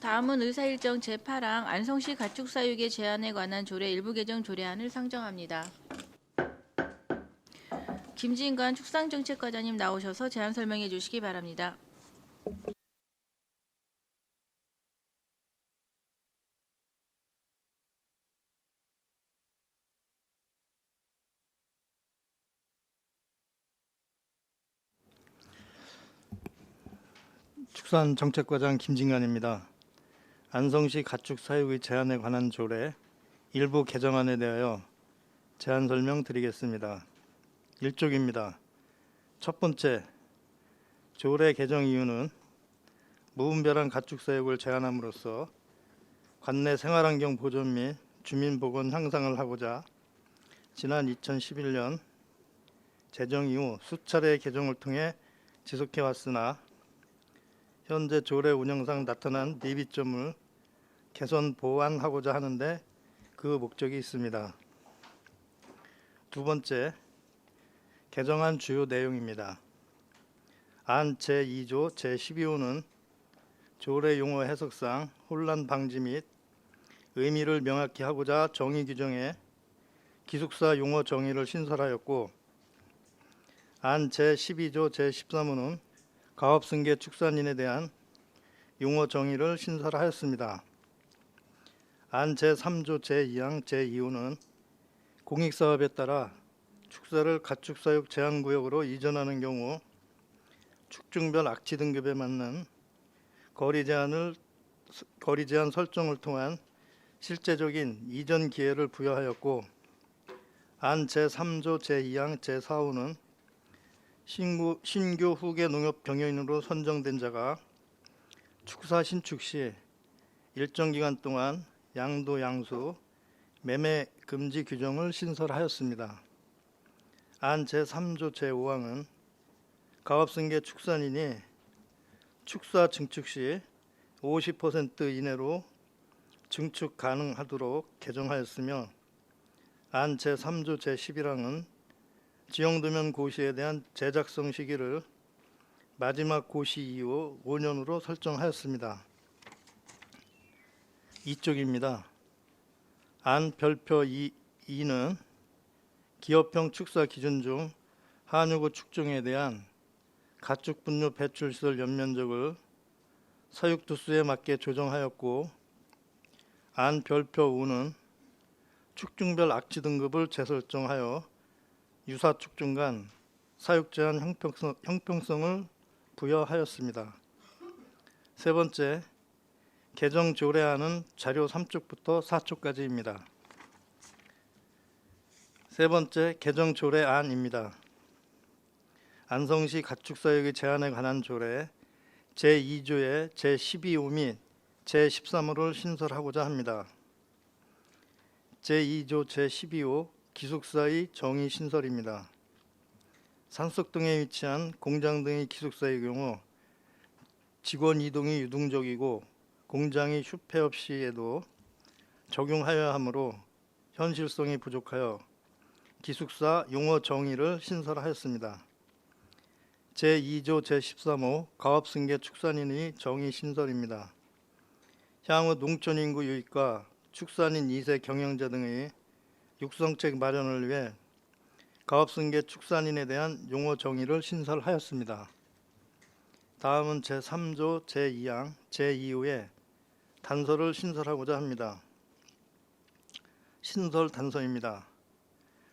다음은 의사일정 제8항 안성시 가축사육의 제한에 관한 조례 일부 개정 조례안을 상정합니다. 김진관 축산정책과장님 나오셔서 제안 설명해 주시기 바랍니다. 축산정책과장 김진관입니다. 안성시 가축 사육의 제한에 관한 조례 일부 개정안에 대하여 제안 설명드리겠습니다. 1쪽입니다. 첫 번째, 조례 개정 이유는 무분별한 가축 사육을 제한함으로써 관내 생활환경 보존 및 주민 보건 향상을 하고자 지난 2011년 제정 이후 수차례 개정을 통해 지속해 왔으나 현재 조례 운영상 나타난 미비점을 개선 보완하고자 하는데 그 목적이 있습니다. 두 번째, 개정안 주요 내용입니다. 안 제2조 제12호는 조례 용어 해석상 혼란 방지 및 의미를 명확히 하고자 정의 규정에 기숙사 용어 정의를 신설하였고, 안 제12조 제13호는 가업승계 축산인에 대한 용어 정의를 신설하였습니다. 안 제3조 제2항 제2호는 공익사업에 따라 축사를 가축사육 제한구역으로 이전하는 경우 축중별 악취 등급에 맞는 거리 제한 설정을 통한 실제적인 이전 기회를 부여하였고, 안 제3조 제2항 제4호는 신규 후계 농협 경영인으로 선정된 자가 축사 신축 시 일정 기간 동안 양도 양수, 매매 금지 규정을 신설하였습니다. 안 제3조 제5항은 가업승계 축산인이 축사 증축 시 50% 이내로 증축 가능하도록 개정하였으며, 안 제3조 제11항은 지형도면 고시에 대한 제작성 시기를 마지막 고시 이후 5년으로 설정하였습니다. 2쪽입니다. 안 별표 2는 기업형 축사 기준 중 한유구 축종에 대한 가축 분뇨 배출 시설 연면적을 사육 두수에 맞게 조정하였고, 안 별표 5는 축중별 악취 등급을 재설정하여 유사 축중 간 사육 제한 형평성을 부여하였습니다. 세 번째, 개정 조례안은 자료 3쪽부터 4쪽까지입니다. 세 번째, 개정 조례안입니다. 안성시 가축사육의 제한에 관한 조례 제2조의 제12호 및 제13호를 신설하고자 합니다. 제2조 제12호 기숙사의 정의 신설입니다. 산속 등에 위치한 공장 등의 기숙사의 경우 직원 이동이 유동적이고 공장이 휴폐업 시에도 적용하여야 하므로 현실성이 부족하여 기숙사 용어 정의를 신설하였습니다. 제2조 제13호 가업승계 축산인의 정의 신설입니다. 향후 농촌인구 유입과 축산인 2세 경영자 등의 육성책 마련을 위해 가업승계 축산인에 대한 용어 정의를 신설하였습니다. 다음은 제3조 제2항 제2호에 단서를 신설하고자 합니다. 신설 단서입니다.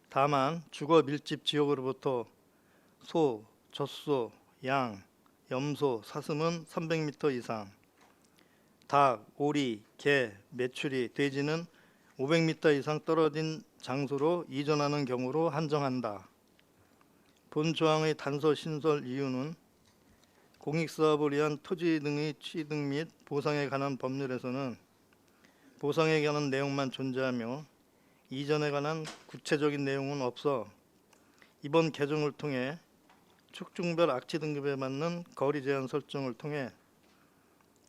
다만 주거 밀집 지역으로부터 소, 젖소, 양, 염소, 사슴은 300m 이상, 닭, 오리, 개, 메추리, 돼지는 500m 이상 떨어진 장소로 이전하는 경우로 한정한다. 본 조항의 단서 신설 이유는 공익사업을 위한 토지 등의 취득 및 보상에 관한 법률에서는 보상에 관한 내용만 존재하며 이전에 관한 구체적인 내용은 없어 이번 개정을 통해 축중별 악취 등급에 맞는 거리 제한 설정을 통해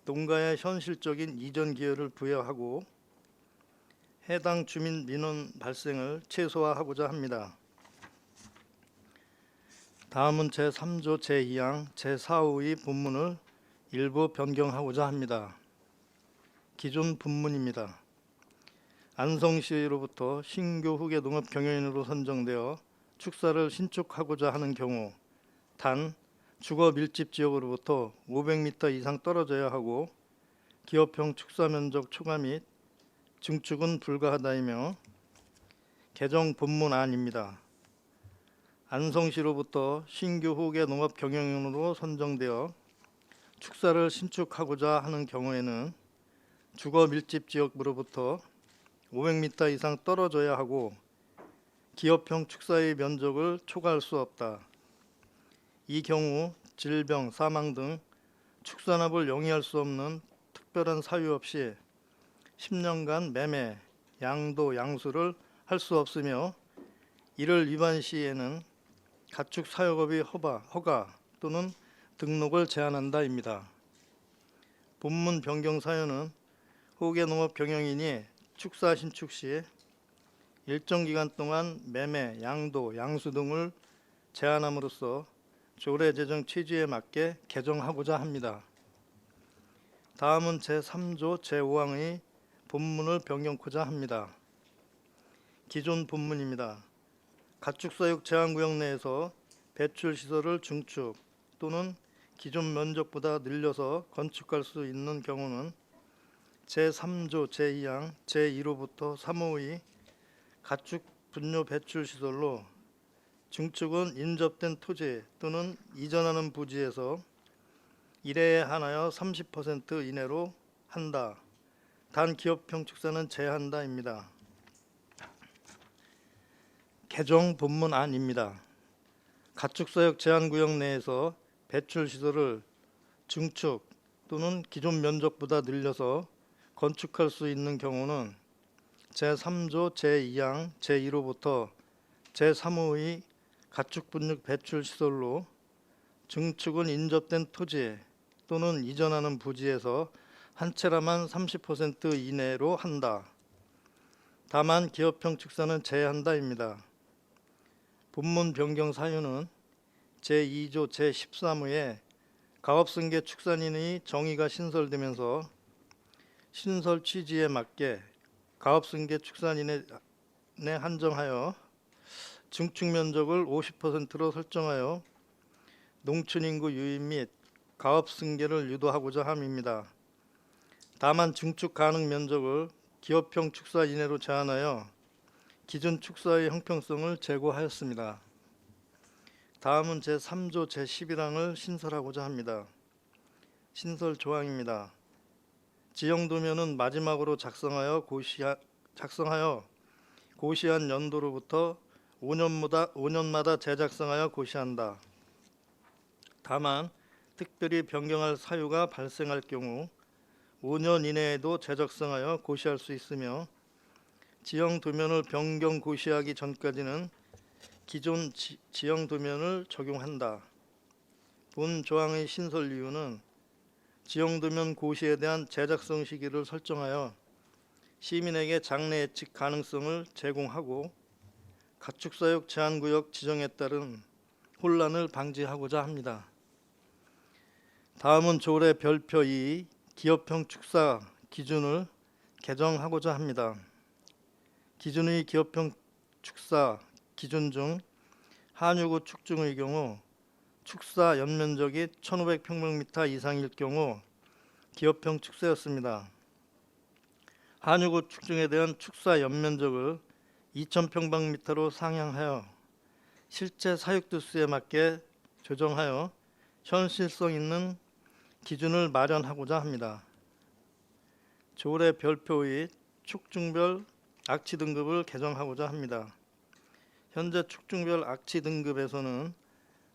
농가의 현실적인 이전 기회를 부여하고 해당 주민 민원 발생을 최소화하고자 합니다. 다음은 제3조, 제2항, 제4호의 본문을 일부 변경하고자 합니다. 기존 본문입니다. 안성시로부터 신규 후계 농업 경영인으로 선정되어 축사를 신축하고자 하는 경우 단 주거 밀집 지역으로부터 500m 이상 떨어져야 하고 기업형 축사 면적 초과 및 증축은 불가하다이며 개정 본문안입니다. 안성시로부터 신규 후계 농업 경영인으로 선정되어 축사를 신축하고자 하는 경우에는 주거 밀집 지역으로부터 500m 이상 떨어져야 하고 기업형 축사의 면적을 초과할 수 없다. 이 경우 질병, 사망 등 축산업을 용이할 수 없는 특별한 사유 없이 10년간 매매, 양도, 양수를 할 수 없으며 이를 위반 시에는 가축 사육업의 허가 또는 등록을 제한한다입니다. 본문 변경 사유는 후계 농업 경영인이 축사 신축 시 일정 기간 동안 매매, 양도, 양수 등을 제한함으로써 조례 제정 취지에 맞게 개정하고자 합니다. 다음은 제3조 제5항의 본문을 변경코자 합니다. 기존 본문입니다. 가축사육 제한구역 내에서 배출시설을 중축 또는 기존 면적보다 늘려서 건축할 수 있는 경우는 제3조 제2항 제1호부터 3호의 가축 분뇨 배출시설로 증축은 인접된 토지 또는 이전하는 부지에서 1회에 한하여 30% 이내로 한다. 단 기업형 축사는 제한다입니다. 개정 본문안입니다. 가축사육 제한구역 내에서 배출시설을 증축 또는 기존 면적보다 늘려서 건축할 수 있는 경우는 제3조 제2항 제1호부터 제3호의 가축 분뇨 배출시설로 증축은 인접된 토지 또는 이전하는 부지에서 한 채라만 30% 이내로 한다. 다만 기업형 축사는 제한다입니다. 본문 변경 사유는 제2조 제13호에 가업승계 축산인의 정의가 신설되면서 신설 취지에 맞게 가업승계 축산인에 한정하여 증축 면적을 50%로 설정하여 농촌인구 유입 및 가업승계를 유도하고자 함입니다. 다만 증축 가능 면적을 기업형 축사 이내로 제한하여 기존 축사의 형평성을 제고하였습니다. 다음은 제3조 제11항을 신설하고자 합니다. 신설 조항입니다. 지형도면은 마지막으로 작성하여 고시한 연도로부터 5년마다 재작성하여 고시한다. 다만 특별히 변경할 사유가 발생할 경우 5년 이내에도 재작성하여 고시할 수 있으며 지형도면을 변경 고시하기 전까지는 기존 지형도면을 적용한다. 본 조항의 신설 이유는 지형도면 고시에 대한 재작성 시기를 설정하여 시민에게 장래 예측 가능성을 제공하고 가축사육 제한구역 지정에 따른 혼란을 방지하고자 합니다. 다음은 조례 별표 2 기업형 축사 기준을 개정하고자 합니다. 기준의 기업형 축사 기준 중 한유구 축중의 경우 축사 연면적이 1,500평방미터 이상일 경우 기업형 축사였습니다. 한유구 축중에 대한 축사 연면적을 2,000평방미터로 상향하여 실제 사육두수에 맞게 조정하여 현실성 있는 기준을 마련하고자 합니다. 조례 별표의 축중별 악취 등급을 개정하고자 합니다. 현재 축중별 악취 등급에서는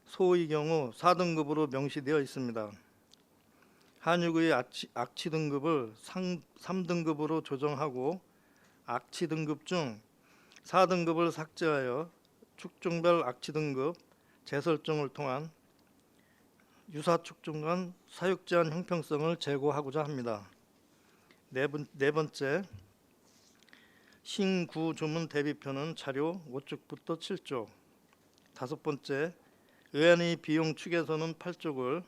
소의 경우 4등급으로 명시되어 있습니다. 한육의 악취 등급을 3등급으로 조정하고 악취 등급 중 4등급을 삭제하여 축중별 악취 등급 재설정을 통한 유사 축중 간 사육 제한 형평성을 제고하고자 합니다. 네 번째, 신구조문 대비표는 자료 5쪽부터 7쪽. 다섯 번째, 의안의 비용 축에서는 8쪽을.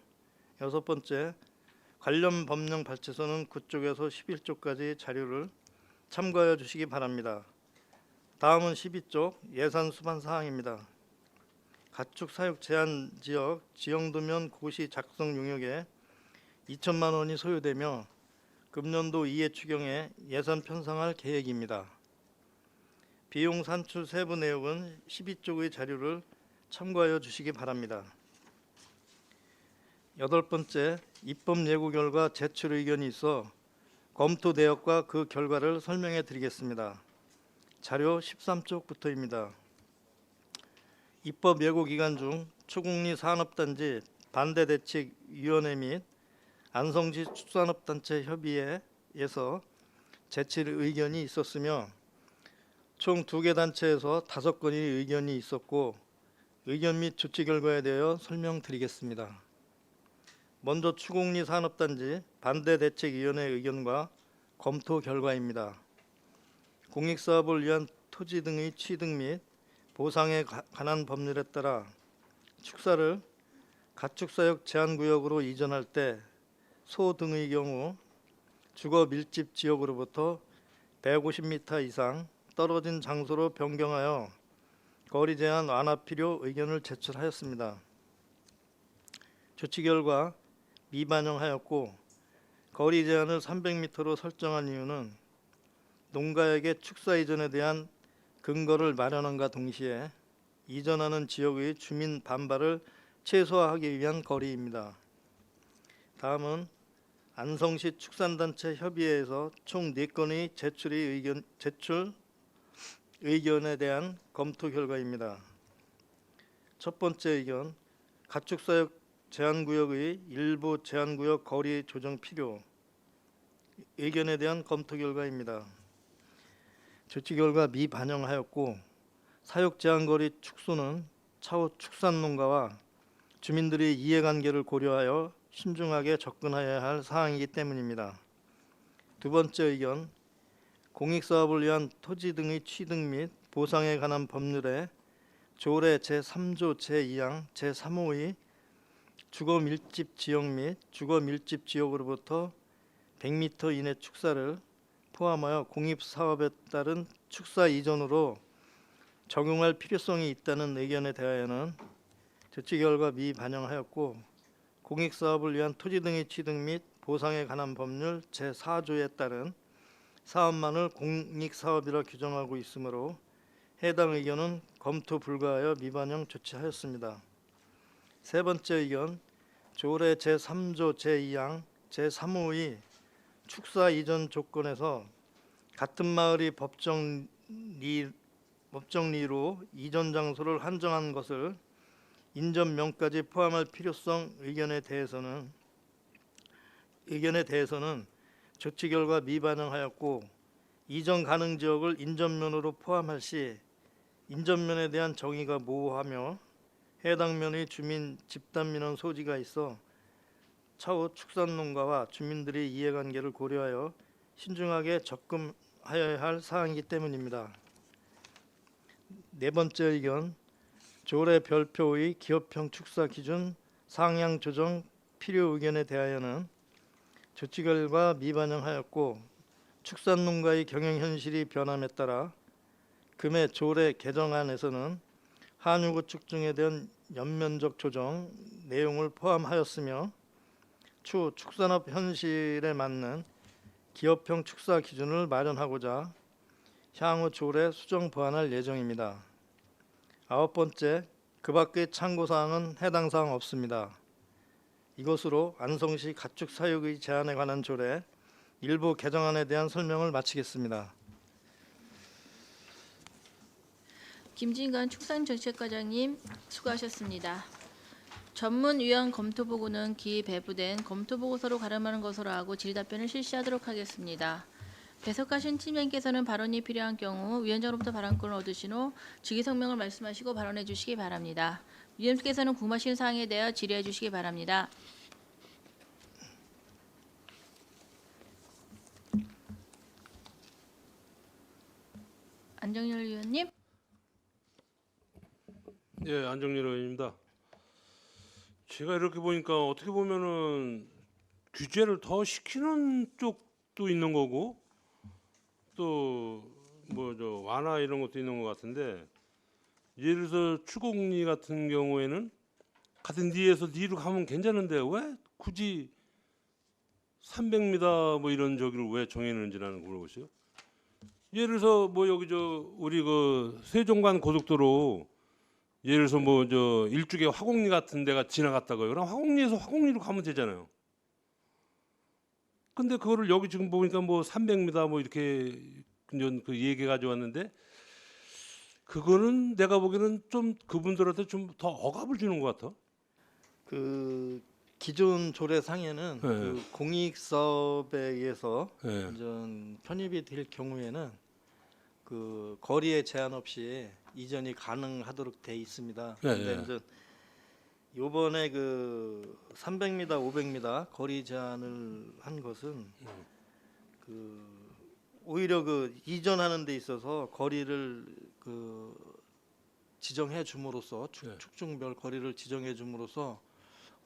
여섯 번째, 관련 법령 발췌서는 9쪽에서 11쪽까지 자료를 참고하여 주시기 바랍니다. 다음은 12쪽 예산 수반 사항입니다. 가축 사육 제한 지역 지형도면 고시 작성 용역에 2천만 원이 소요되며 금년도 2회 추경에 예산 편성할 계획입니다. 비용 산출 세부 내역은 12쪽의 자료를 참고하여 주시기 바랍니다. 8번째, 입법 예고 결과 제출 의견이 있어 검토 내역과 그 결과를 설명해 드리겠습니다. 자료 13쪽부터입니다. 입법 예고 기간 중 초국리 산업단지 반대대책위원회 및 안성시 축산업단체 협의회에서 제출 의견이 있었으며 총 2개 단체에서 5건의 의견이 있었고 의견 및 조치 결과에 대하여 설명드리겠습니다. 먼저 추국리 산업단지 반대대책위원회 의견과 검토 결과입니다. 공익사업을 위한 토지 등의 취득 및 보상에 관한 법률에 따라 축사를 가축사육 제한구역으로 이전할 때 소 등의 경우 주거 밀집 지역으로부터 150m 이상 떨어진 장소로 변경하여 거리 제한 완화 필요 의견을 제출하였습니다. 조치 결과 미반영하였고 거리 제한을 300m로 설정한 이유는 농가에게 축사 이전에 대한 근거를 마련함과 동시에 이전하는 지역의 주민 반발을 최소화하기 위한 거리입니다. 다음은 안성시 축산단체 협의회에서 총 4건의 제출 의견에 대한 검토 결과입니다. 첫 번째 의견, 가축사육 제한구역의 일부 제한구역 거리 조정 필요 의견에 대한 검토 결과입니다. 조치 결과 미반영하였고 사육 제한거리 축소는 차후 축산농가와 주민들의 이해관계를 고려하여 신중하게 접근해야 할 사항이기 때문입니다. 두 번째 의견, 공익사업을 위한 토지 등의 취득 및 보상에 관한 법률에 조례 제3조 제2항 제3호의 주거밀집 지역 및 주거밀집 지역으로부터 100m 이내 축사를 포함하여 공익사업에 따른 축사 이전으로 적용할 필요성이 있다는 의견에 대하여는 조치 결과 미반영하였고 공익사업을 위한 토지 등의 취득 및 보상에 관한 법률 제4조에 따른 사업만을 공익사업이라 규정하고 있으므로 해당 의견은 검토 불가하여 미반영 조치하였습니다. 세 번째 의견, 조례 제3조 제2항 제3호의 축사 이전 조건에서 같은 마을이 법정리로 이전 장소를 한정한 것을 인접명까지 포함할 필요성 의견에 대해서는 조치 결과 미반영하였고 이전 가능 지역을 인접면으로 포함할 시 인접면에 대한 정의가 모호하며 해당 면의 주민 집단 민원 소지가 있어 차후 축산농가와 주민들의 이해관계를 고려하여 신중하게 접근하여야 할 사항이기 때문입니다. 네 번째 의견, 조례 별표의 기업형 축사 기준 상향 조정 필요 의견에 대하여는 조치 결과 미반영하였고 축산농가의 경영 현실이 변함에 따라 금해 조례 개정안에서는 한유구축 등에 대한 연면적 조정 내용을 포함하였으며 추후 축산업 현실에 맞는 기업형 축사 기준을 마련하고자 향후 조례 수정 보완할 예정입니다. 아홉 번째, 그 밖의 참고사항은 해당 사항 없습니다. 이것으로 안성시 가축 사육의 제한에 관한 조례 일부 개정안에 대한 설명을 마치겠습니다. 김진관 축산정책과장님 수고하셨습니다. 전문위원 검토보고는 기 배부된 검토보고서로 가름하는 것으로 하고 질의답변을 실시하도록 하겠습니다. 배석하신 팀장께서는 발언이 필요한 경우 위원장으로부터 발언권을 얻으신 후 직위성명을 말씀하시고 발언해 주시기 바랍니다. 위원님께서는 궁금하신 사항에 대하여 질의해 주시기 바랍니다. 안정열 위원님. 예, 안정열 의원입니다. 제가 이렇게 보니까 어떻게 보면은 규제를 더 시키는 쪽도 있는 거고 또 뭐 저 완화 이런 것도 있는 것 같은데 예를 들어서 추곡리 같은 경우에는 같은 니에서 니로 가면 괜찮은데 왜 굳이 300m 뭐 이런 저기를 왜 정해놓는지 나는 모르겠어요. 예를 들어서 뭐 여기 저 우리 그 세종간 고속도로 예를 들어서 뭐 저 일죽에 화곡리 같은 데가 지나갔다고요. 그럼 화곡리에서 화곡리로 가면 되잖아요. 근데 그거를 여기 지금 보니까 뭐 300m 뭐 이렇게 그 얘기 가져왔는데 그거는 내가 보기에는 좀 그분들한테 좀 더 억압을 주는 것 같아. 그 기존 조례상에는 네. 그 공익 사업에 의해서 예. 완전 편입이 될 경우에는 그 거리에 제한 없이 이전이 가능하도록 돼 있습니다. 네, 근데 네. 이제 요번에 그 300m, 500m 거리 제한을 한 것은 그 오히려 그 이전하는 데 있어서 거리를 그 지정해 줌으로써 네. 축중별 거리를 지정해 줌으로써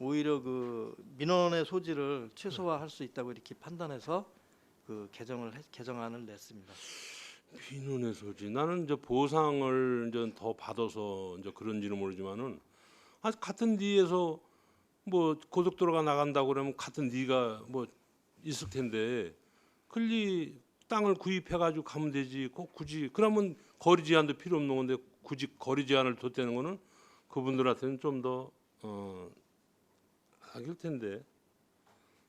오히려 그 민원의 소지를 최소화할 수 있다고 이렇게 판단해서 그 개정안을 냈습니다. 민원의 소지. 나는 이제 보상을 이제 더 받아서 이제 그런지는 모르지만은 같은 니에서 뭐 고속도로가 나간다고 그러면 같은 니가 뭐 있을 텐데 클리 땅을 구입해 가지고 가면 되지. 꼭 굳이 그러면 거리 제한도 필요 없는 건데 굳이 거리 제한을 뒀다는 거는 그분들한테는 좀 더 악일 텐데.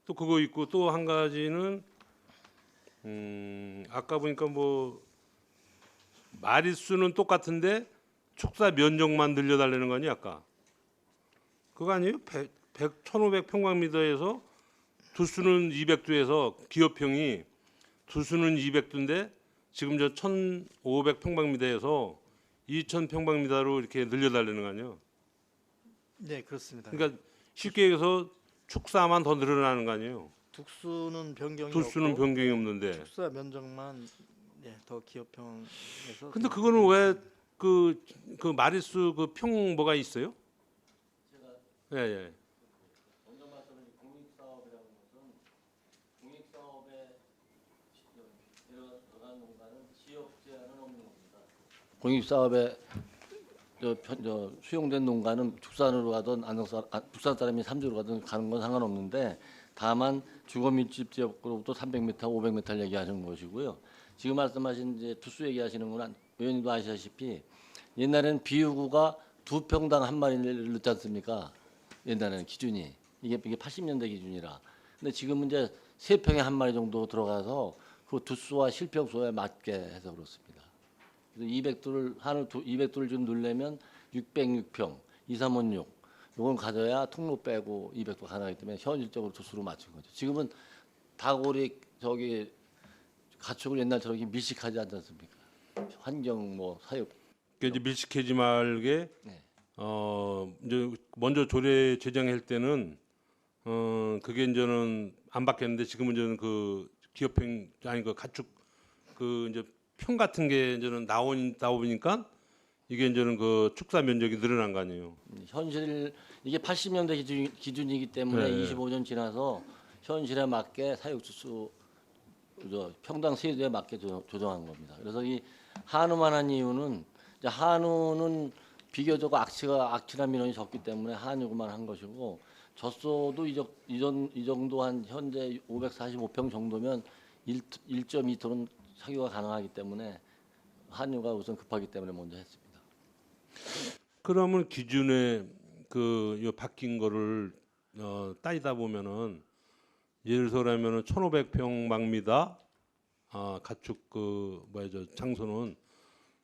또 그거 있고 또 한 가지는 아까 보니까 뭐 마리수는 똑같은데 축사 면적만 늘려달라는 거니 아까 그거 아니에요? 1500평방미터에서 두수는 200두에서 기업평이 두수는 200두인데 지금 저 1500평방미터에서 2000평방미터로 이렇게 늘려달라는 거 아니에요? 네, 그렇습니다. 그러니까 쉽게 얘기해서 축사만 더 늘어나는 거 아니에요? 두수는 변경이 두수는 없고 변경이 없는데. 축사 면적만 더 기업형에서. 근데 그거는 왜 그 마리수 그 평 뭐가 있어요? 예, 예. 먼저 말씀드린 공익사업이라는 것은 공익사업에 들어간 농가는 지역 제한은 없는 겁니다. 공익사업에 수용된 농가는 축산으로 가든 북산 사람이 삼주로 가든 가는 건 상관없는데 다만 주거 밀집 지역으로부터 300m, 500m 얘기하는 것이고요. 지금 말씀하신 이제 두수 얘기하시는 건 의원님도 아시다시피 옛날에는 비유구가 2평당 한 마리를 넣지 않습니까? 옛날에는 기준이 이게 80년대 기준이라. 근데 지금은 이제 3평에 한 마리 정도 들어가서 그 두수와 실평수에 맞게 해서 그렇습니다. 그래서 200두를 한을 200두를 좀 넣으려면 606평, 2316 요건 가져야 통로 빼고 200도 가능하기 때문에 현실적으로 두수로 맞춘 거죠. 지금은 다골이 저기 가축을 옛날처럼 이렇게 밀식하지 않지 않습니까? 환경 뭐 사육. 그러니까 이제 밀식하지 말게 네. 이제 먼저 조례 제정할 때는 그게 이제는 안 바뀌었는데 지금은 이제는 그 기업평 아니 그 가축 그 이제 평 같은 게 이제는 나오니까 이게 이제는 그 축사 면적이 늘어난 거 아니에요. 현실 이게 80년대 기준이기 때문에 네. 25년 지나서 현실에 맞게 사육 주수 평당 세대에 맞게 조정한 겁니다. 그래서 이 한우만 한 이유는 이제 한우는 비교적 악취나 민원이 적기 때문에 한우만 한 것이고 젖소도 이 정도 한 현재 545평 정도면 1.2톤은 사교가 가능하기 때문에 한우가 우선 급하기 때문에 먼저 했습니다. 그러면 기준에 요 바뀐 거를 따지다 보면은 예를 들어라면은 1,500평방미터 가축 그 뭐야 저 장소는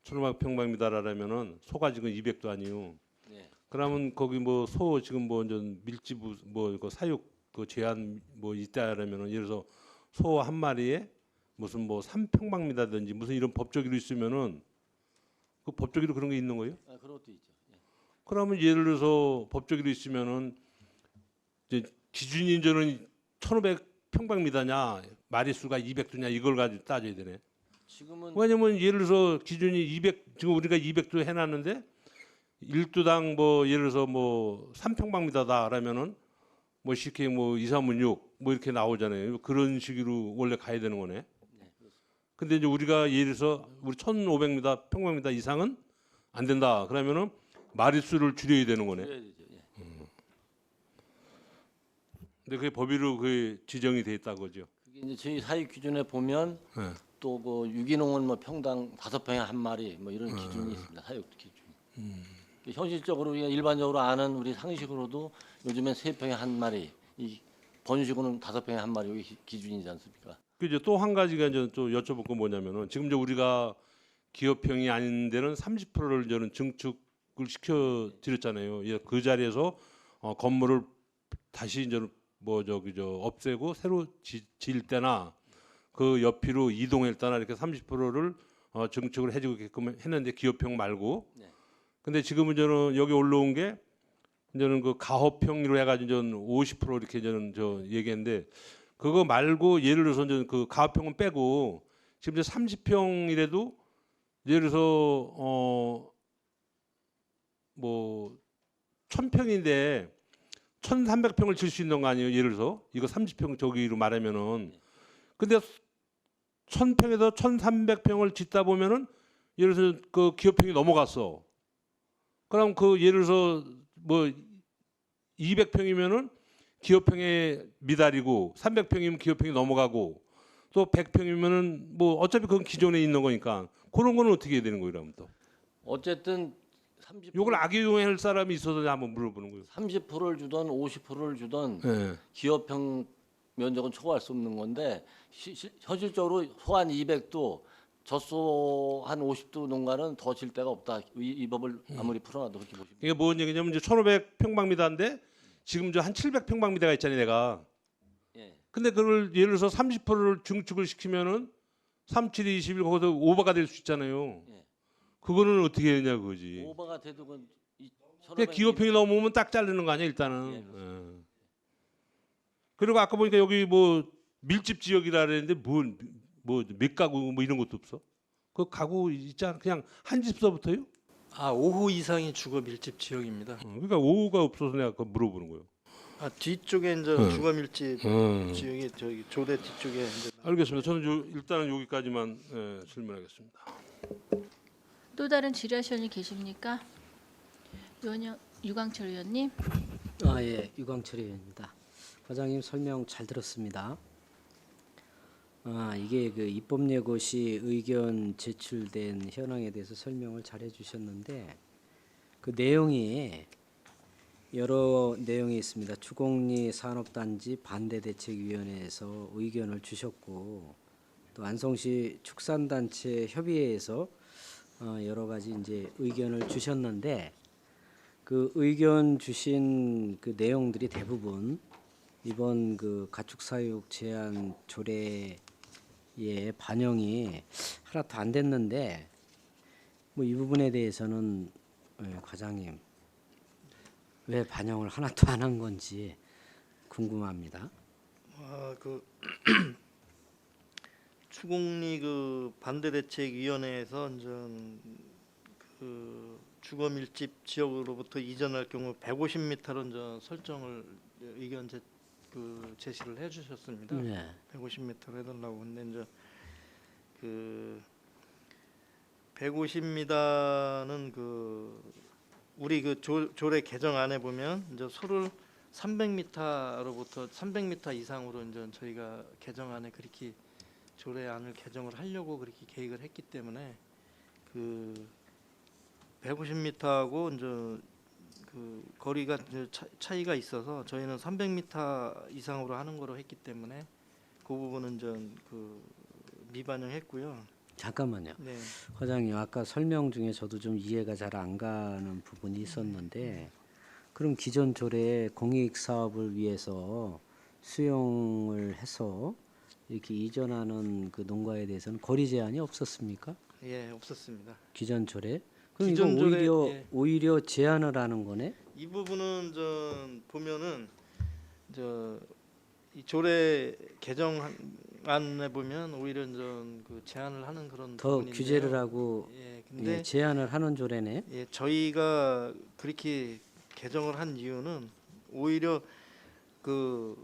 1,500평방미터라면은 소가 지금 200도 아니요. 네. 그러면 거기 뭐 소 지금 뭐 이제 밀집 뭐 이거 사육 그 제한 뭐 있다라면은 예를 들어서 소 한 마리에 무슨 뭐 3평방미터든지 무슨 이런 법조기로 있으면은 그 법조기로 그런 게 있는 거예요? 그런 것도 있죠. 예. 그러면 예를 들어서 법조기로 있으면은 이제 기준이 이제는 1,500평방미터냐 마리수가 200두냐 이걸 가지고 따져야 되네. 지금은 왜냐면 예를 들어서 기준이 200 지금 우리가 200두 해놨는데 1두당 뭐 예를 들어서 뭐 3평방미터다라면은 뭐 쉽게 뭐 2, 3은 6 뭐 이렇게 나오잖아요. 그런 식으로 원래 가야 되는 거네. 근데 이제 우리가 예를 들어서 우리 1,500m 평방미터 이상은 안 된다. 그러면은 마릿수를 줄여야 되는 거네. 그래야 되죠. 예. 근데 그게 법으로 그 지정이 돼 있다고 그죠. 그게 이제 저희 사육 기준에 보면 네. 또 그 유기농은 뭐 평당 5평에 한 마리 뭐 이런 기준이 있습니다. 사육 기준. 현실적으로 우리가 일반적으로 아는 우리 상식으로도 요즘엔 3평에 한 마리, 이 번식으로는 5평에 한 마리 여기 기준이지 않습니까? 그 이제 또 한 가지가 이제 또 여쭤볼 건 뭐냐면은 지금 이제 우리가 기업형이 아닌 데는 30%를 저는 증축을 시켜 드렸잖아요. 예, 그 자리에서 건물을 다시 이제 뭐 저기 저 없애고 새로 지을 때나 그 옆으로 이동할 때나 이렇게 30%를 증축을 해주게끔 했는데 기업형 말고. 네. 근데 지금은 저는 여기 올라온 게 이제는 그 가업형으로 해가지고 저는 50% 이렇게 저는 저 얘기했는데 그거 말고 예를 들어서 이제 그 가업형은 빼고 지금 이제 30평이라도 예를 들어서 뭐 1,000평인데 1,300평을 질 수 있는 거 아니에요? 예를 들어서 이거 30평 저기로 말하면은 근데 1,000평에서 1,300평을 짓다 보면은 예를 들어서 그 기업형이 넘어갔어. 그럼 그 예를 들어서 뭐 200평이면은 기업형에 미달이고 300평이면 기업형이 넘어가고 또 100평이면은 뭐 어차피 그건 기존에 있는 거니까 그런 거는 어떻게 해야 되는 거예요, 그럼 또? 어쨌든 30% 요걸 악용할 사람이 있어서 한번 물어보는 거예요. 30%를 주던 50%를 주던 예. 기업형 면적은 초과할 수 없는 건데 현실적으로 소한 200도 젖소 한 50도 농가는 더 질 데가 없다. 이 법을 아무리 풀어놔도 그렇게 보시면 이게 뭔 얘기냐면 이제 1,500평방미터인데 지금 저 한 700평방미터가 있잖아요, 내가. 예. 근데 그걸 예를 들어서 30%를 증축을 시키면은 3, 7, 21 거기서 오버가 될 수 있잖아요. 예. 그거는 어떻게 해야 되냐 그거지. 오버가 돼도 그 그러니까 기업형이 넘으면 딱 자르는 거 아니야 일단은. 예, 그렇습니다. 예. 그리고 아까 보니까 여기 뭐 밀집 지역이라 그랬는데 뭐몇 가구 뭐 이런 것도 없어? 그 가구 있잖아. 그냥 한 집서부터요? 5호 이상이 주거 밀집 지역입니다. 그러니까 5호가 없어서 내가 그거 물어보는 거예요. 뒤쪽에 이제 응. 주거 밀집 지역이 저기 조대 뒤쪽에 이제 알겠습니다. 저는 일단은 여기까지만 질문하겠습니다. 또 다른 질의하시는 분 계십니까? 유광철 의원님. 예, 유광철 의원입니다. 과장님 설명 잘 들었습니다. 이게 그 입법 예고 시 의견 제출된 현황에 대해서 설명을 잘 해주셨는데 그 내용이 여러 내용이 있습니다. 추곡리 산업단지 반대대책위원회에서 의견을 주셨고 또 안성시 축산단체 협의회에서 여러 가지 이제 의견을 주셨는데 그 의견 주신 그 내용들이 대부분 이번 그 가축사육 제한 조례에 반영이 하나도 안 됐는데 뭐 이 부분에 대해서는 과장님 왜 반영을 하나도 안 한 건지 궁금합니다. 그 추곡리 그 반대대책위원회에서 이제 그 주거 밀집 지역으로부터 이전할 경우 150m로 이제 설정을 의견 제시를 해주셨습니다. 네. 150m로 해달라고. 근데 이제 그 150m는 그 우리 그 조례 개정안에 보면 이제 소를 300m로부터 300m 이상으로 이제 저희가 개정안에 그렇게 조례안을 개정을 하려고 그렇게 계획을 했기 때문에 그 150m하고 이제 그 거리가 이제 차이가 있어서 저희는 300m 이상으로 하는 거로 했기 때문에 그 부분은 좀 그 미반영했고요. 잠깐만요. 네. 과장님 아까 설명 중에 저도 좀 이해가 잘 안 가는 부분이 있었는데 그럼 기존 조례에 공익 사업을 위해서 수용을 해서 이렇게 이전하는 그 농가에 대해서는 거리 제한이 없었습니까? 예, 없었습니다. 기존 조례? 그럼 기존 이거 조례, 오히려 예. 오히려 제한을 하는 거네? 이 부분은 보면은 이 조례 개정안에 보면 오히려 그 제한을 하는 그런 더 부분인데요. 규제를 하고 예, 근데 예, 제한을 하는 조례네. 예, 저희가 그렇게 개정을 한 이유는 오히려 그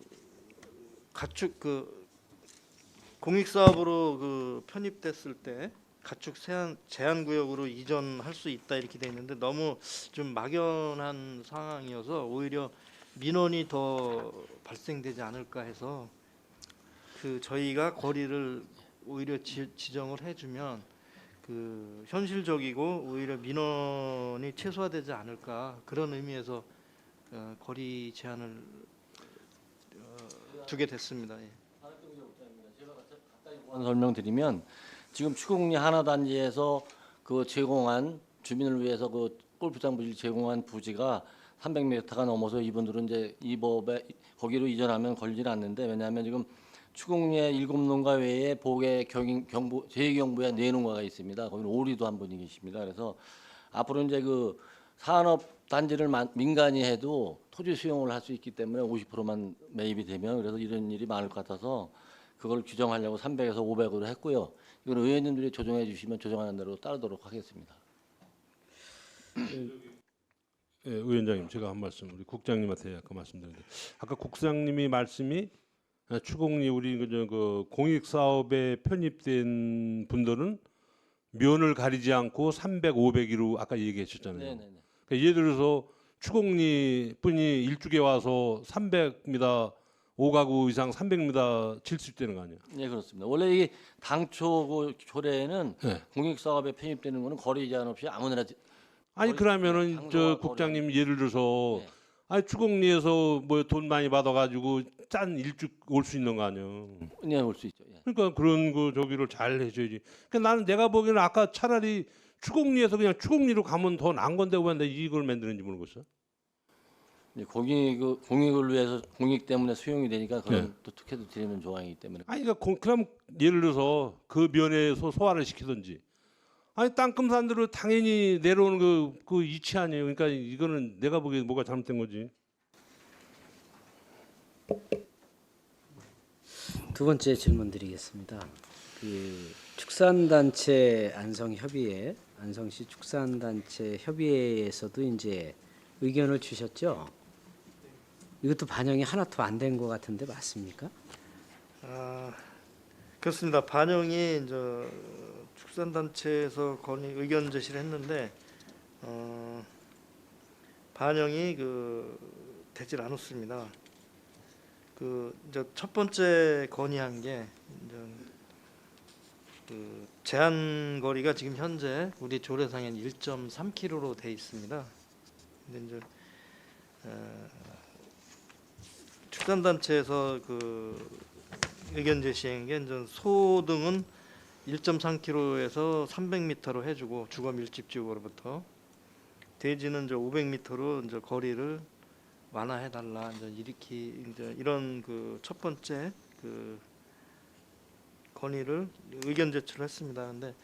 가축 그 공익 사업으로 그 편입됐을 때 가축 제한 구역으로 이전할 수 있다 이렇게 돼 있는데 너무 좀 막연한 상황이어서 오히려 민원이 더 발생되지 않을까 해서 그 저희가 거리를 오히려 지정을 해주면 그 현실적이고 오히려 민원이 최소화되지 않을까 그런 의미에서 거리 제한을 두게 됐습니다. 예. 설명드리면 지금 추곡리 하나단지에서 그 제공한 주민을 위해서 그 골프장 부지를 제공한 부지가 300m가 넘어서 이분들은 이제 이 법에 거기로 이전하면 걸리지는 않는데 왜냐하면 지금 추곡리에 7농가 외에 보계 경부 제2경부에 4농가가 있습니다. 거기는 오리도 한 분이 계십니다. 그래서 앞으로 이제 그 산업 단지를 민간이 해도 토지 수용을 할 수 있기 때문에 50%만 매입이 되면 그래서 이런 일이 많을 것 같아서 그걸 규정하려고 300에서 500으로 했고요. 이건 의원님들이 조정해 주시면 조정하는 대로 따르도록 하겠습니다. 예, 위원장님 제가 한 말씀 우리 국장님한테 아까 말씀드렸는데 아까 국장님이 말씀이 추곡리 우리 그 공익 사업에 편입된 분들은 면을 가리지 않고 300, 500으로 아까 얘기하셨잖아요. 네네네. 그러니까 예를 들어서 추곡리 분이 일주에 와서 300m 5가구 이상 300m 칠 수 있다는 거 아니에요? 네 그렇습니다. 원래 이 당초 그 조례에는 네. 공익 사업에 편입되는 거는 거리 제한 없이 아무나 아니 거리- 그러면은 장소와 저 거리 국장님 예를 들어서 네. 아니 추곡리에서 뭐 돈 많이 받아가지고 짠 일주 올 수 있는 거 아니에요? 네, 올 수 있죠. 예. 그러니까 그런 거 저기를 잘 해줘야지. 그러니까 나는 내가 보기에는 아까 차라리 추곡리에서 그냥 추곡리로 가면 더 나은 건데 왜 내가 이걸 만드는지 모르겠어. 공익을 위해서 공익 때문에 수용이 되니까 그런 네. 또 특혜도 드리는 조항이기 때문에 아니 그러니까 그럼 예를 들어서 그 면에서 소화를 시키든지. 아니 땅금산들은 당연히 내려오는 그 이치 아니에요. 그러니까 이거는 내가 보기에 뭐가 잘못된 거지. 두 번째 질문 드리겠습니다. 그 축산단체 안성협의회, 안성시 축산단체 협의회에서도 이제 의견을 주셨죠. 이것도 반영이 하나도 안 된 것 같은데 맞습니까? 그렇습니다. 반영이 이제 축산단체에서 의견 제시를 했는데 반영이 되질 않았습니다. 이제 첫 번째 건의한 게 이제 제한 거리가 지금 현재 우리 조례상엔 1.3km로 돼 있습니다. 근데 이제 축산단체에서 의견 제시한 게 이제 소 등은 1.3km에서 300m로 해주고 주거 밀집 지역으로부터 돼지는 이제 500m로 이제 거리를 완화해달라 이제 이런 첫 번째 건의를 의견 제출을 했습니다. 근데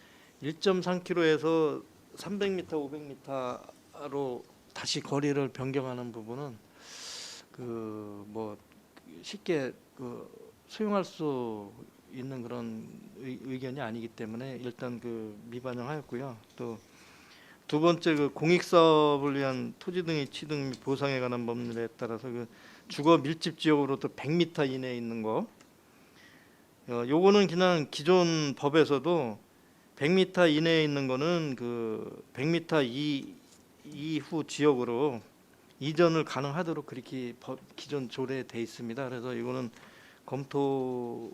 1.3km에서 300m, 500m로 다시 거리를 변경하는 부분은 뭐 쉽게 수용할 수 있는 그런 의견이 아니기 때문에 일단 미반영하였고요. 또 두 번째 공익 사업을 위한 토지 등의 취득 및 보상에 관한 법률에 따라서 주거 밀집 지역으로부터 100m 이내에 있는 거. 요거는 그냥 기존 법에서도 100m 이내에 있는 거는 100m 이후 지역으로 이전을 가능하도록 그렇게 기존 조례에 돼 있습니다. 그래서 이거는 검토할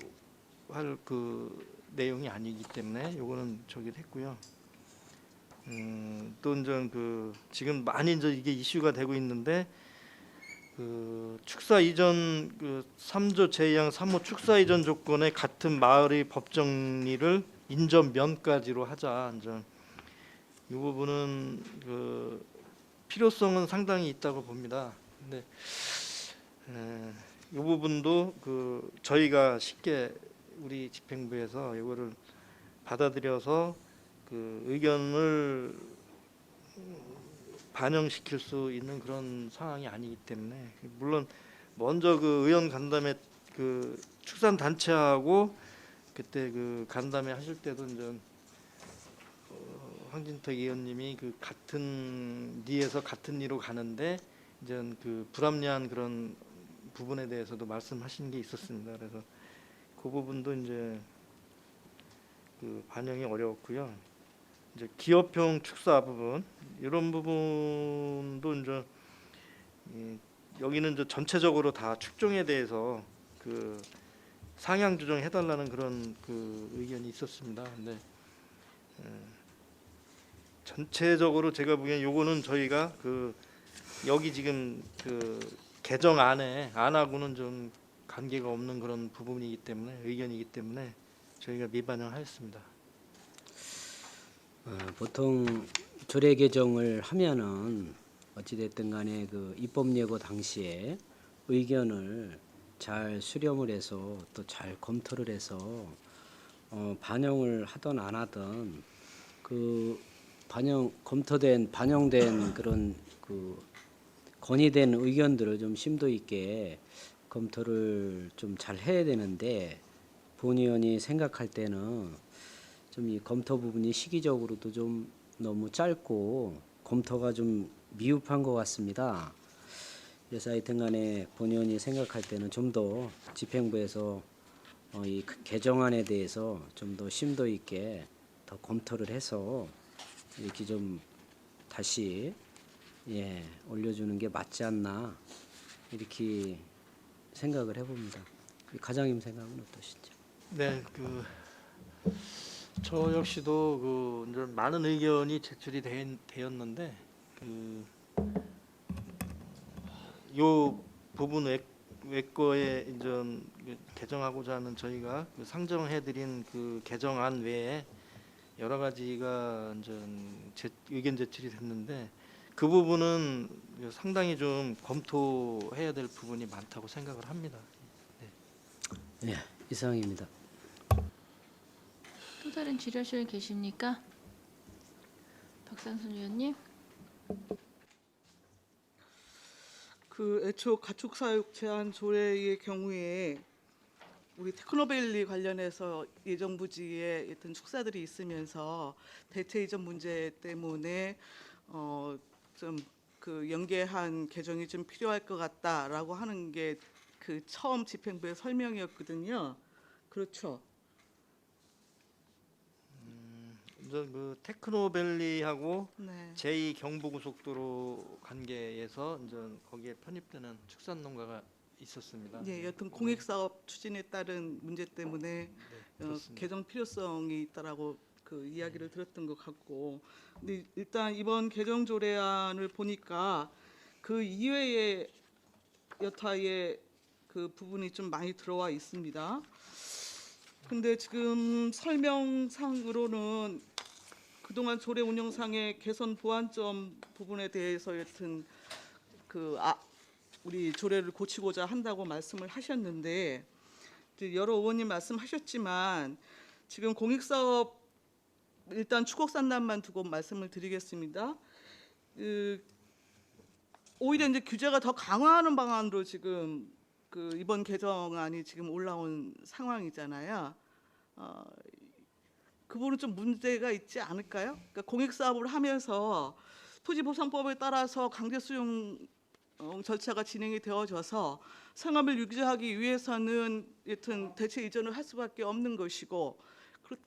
내용이 아니기 때문에 요거는 저기를 했고요. 또 이제 지금 많이 이제 이게 이슈가 되고 있는데 축사 이전 3조 제2항 3호 축사 이전 조건에 같은 마을의 법 정리를 인접면까지로 하자. 이제 이 부분은 필요성은 상당히 있다고 봅니다. 근데 이 부분도 저희가 쉽게 우리 집행부에서 이거를 받아들여서 의견을 반영시킬 수 있는 그런 상황이 아니기 때문에 물론 먼저 의원 간담회 축산 단체하고 그때 간담회 하실 때도 이제 황진택 의원님이 같은 리에서 같은 리로 가는데 이제 불합리한 그런 부분에 대해서도 말씀하신 게 있었습니다. 그래서 그 부분도 이제 그 반영이 어려웠고요. 이제 기업형 축사 부분 이런 부분도 이제 여기는 이제 전체적으로 다 축종에 대해서 그 상향 조정해 달라는 그런 그 의견이 있었습니다. 근데 전체적으로 제가 보기엔 요거는 저희가 그 여기 지금 그 개정 안하고는 좀 관계가 없는 그런 부분이기 때문에 의견이기 때문에 저희가 미반영하였습니다. 보통 조례 개정을 하면은 어찌됐든 간에 그 입법 예고 당시에 의견을 잘 수렴을 해서 또 잘 검토를 해서 반영을 하든 안 하든 그 반영된 그런 그 건의된 의견들을 좀 심도 있게 검토를 좀 잘 해야 되는데 본 의원이 생각할 때는 좀 이 검토 부분이 시기적으로도 좀 너무 짧고 검토가 좀 미흡한 것 같습니다. 그래서 하여튼간에 본 의원이 생각할 때는 좀 더 집행부에서 이 개정안에 대해서 좀 더 심도 있게 더 검토를 해서 이렇게 좀 다시 올려주는 게 맞지 않나 이렇게 생각을 해봅니다. 과장님 생각은 어떠신지? 네, 저 역시도 그 이제 많은 의견이 제출이 되었는데 요 부분 외과에 이제 개정하고자 하는 저희가 그 상정해드린 그 개정안 외에 여러 가지가 이제 의견 제출이 됐는데 그 부분은 상당히 좀 검토해야 될 부분이 많다고 생각을 합니다. 네, 이상입니다. 또 다른 질의하실 분 계십니까? 박상순 의원님. 그 애초 가축 사육 제한 조례의 경우에 우리 테크노밸리 관련해서 예정 부지에 어떤 축사들이 있으면서 대체 이전 문제 때문에 좀 그 연계한 개정이 좀 필요할 것 같다라고 하는 게 그 처음 집행부의 설명이었거든요. 그렇죠. 이제 그 테크노밸리하고 네. 제2 경부고속도로 관계에서 이제 거기에 편입되는 축산농가가 있었습니다. 예, 여튼 공익 사업 추진에 따른 문제 때문에 그렇습니다. 개정 필요성이 있다라고 그 이야기를 들었던 것 같고, 근데 일단 이번 개정 조례안을 보니까 그 이외의 여타의 그 부분이 좀 많이 들어와 있습니다. 근데 지금 설명상으로는 그동안 조례 운영상의 개선 보완점 부분에 대해서 여튼 우리 조례를 고치고자 한다고 말씀을 하셨는데, 여러 의원님 말씀하셨지만 지금 공익사업 일단 추곡산단만 두고 말씀을 드리겠습니다. 오히려 이제 규제가 더 강화하는 방안으로 지금 이번 개정안이 지금 올라온 상황이잖아요. 그 부분은 좀 문제가 있지 않을까요? 그러니까 공익사업을 하면서 토지보상법에 따라서 강제 수용 절차가 진행이 되어져서 상업을 유지하기 위해서는 여튼 대체 이전을 할 수밖에 없는 것이고,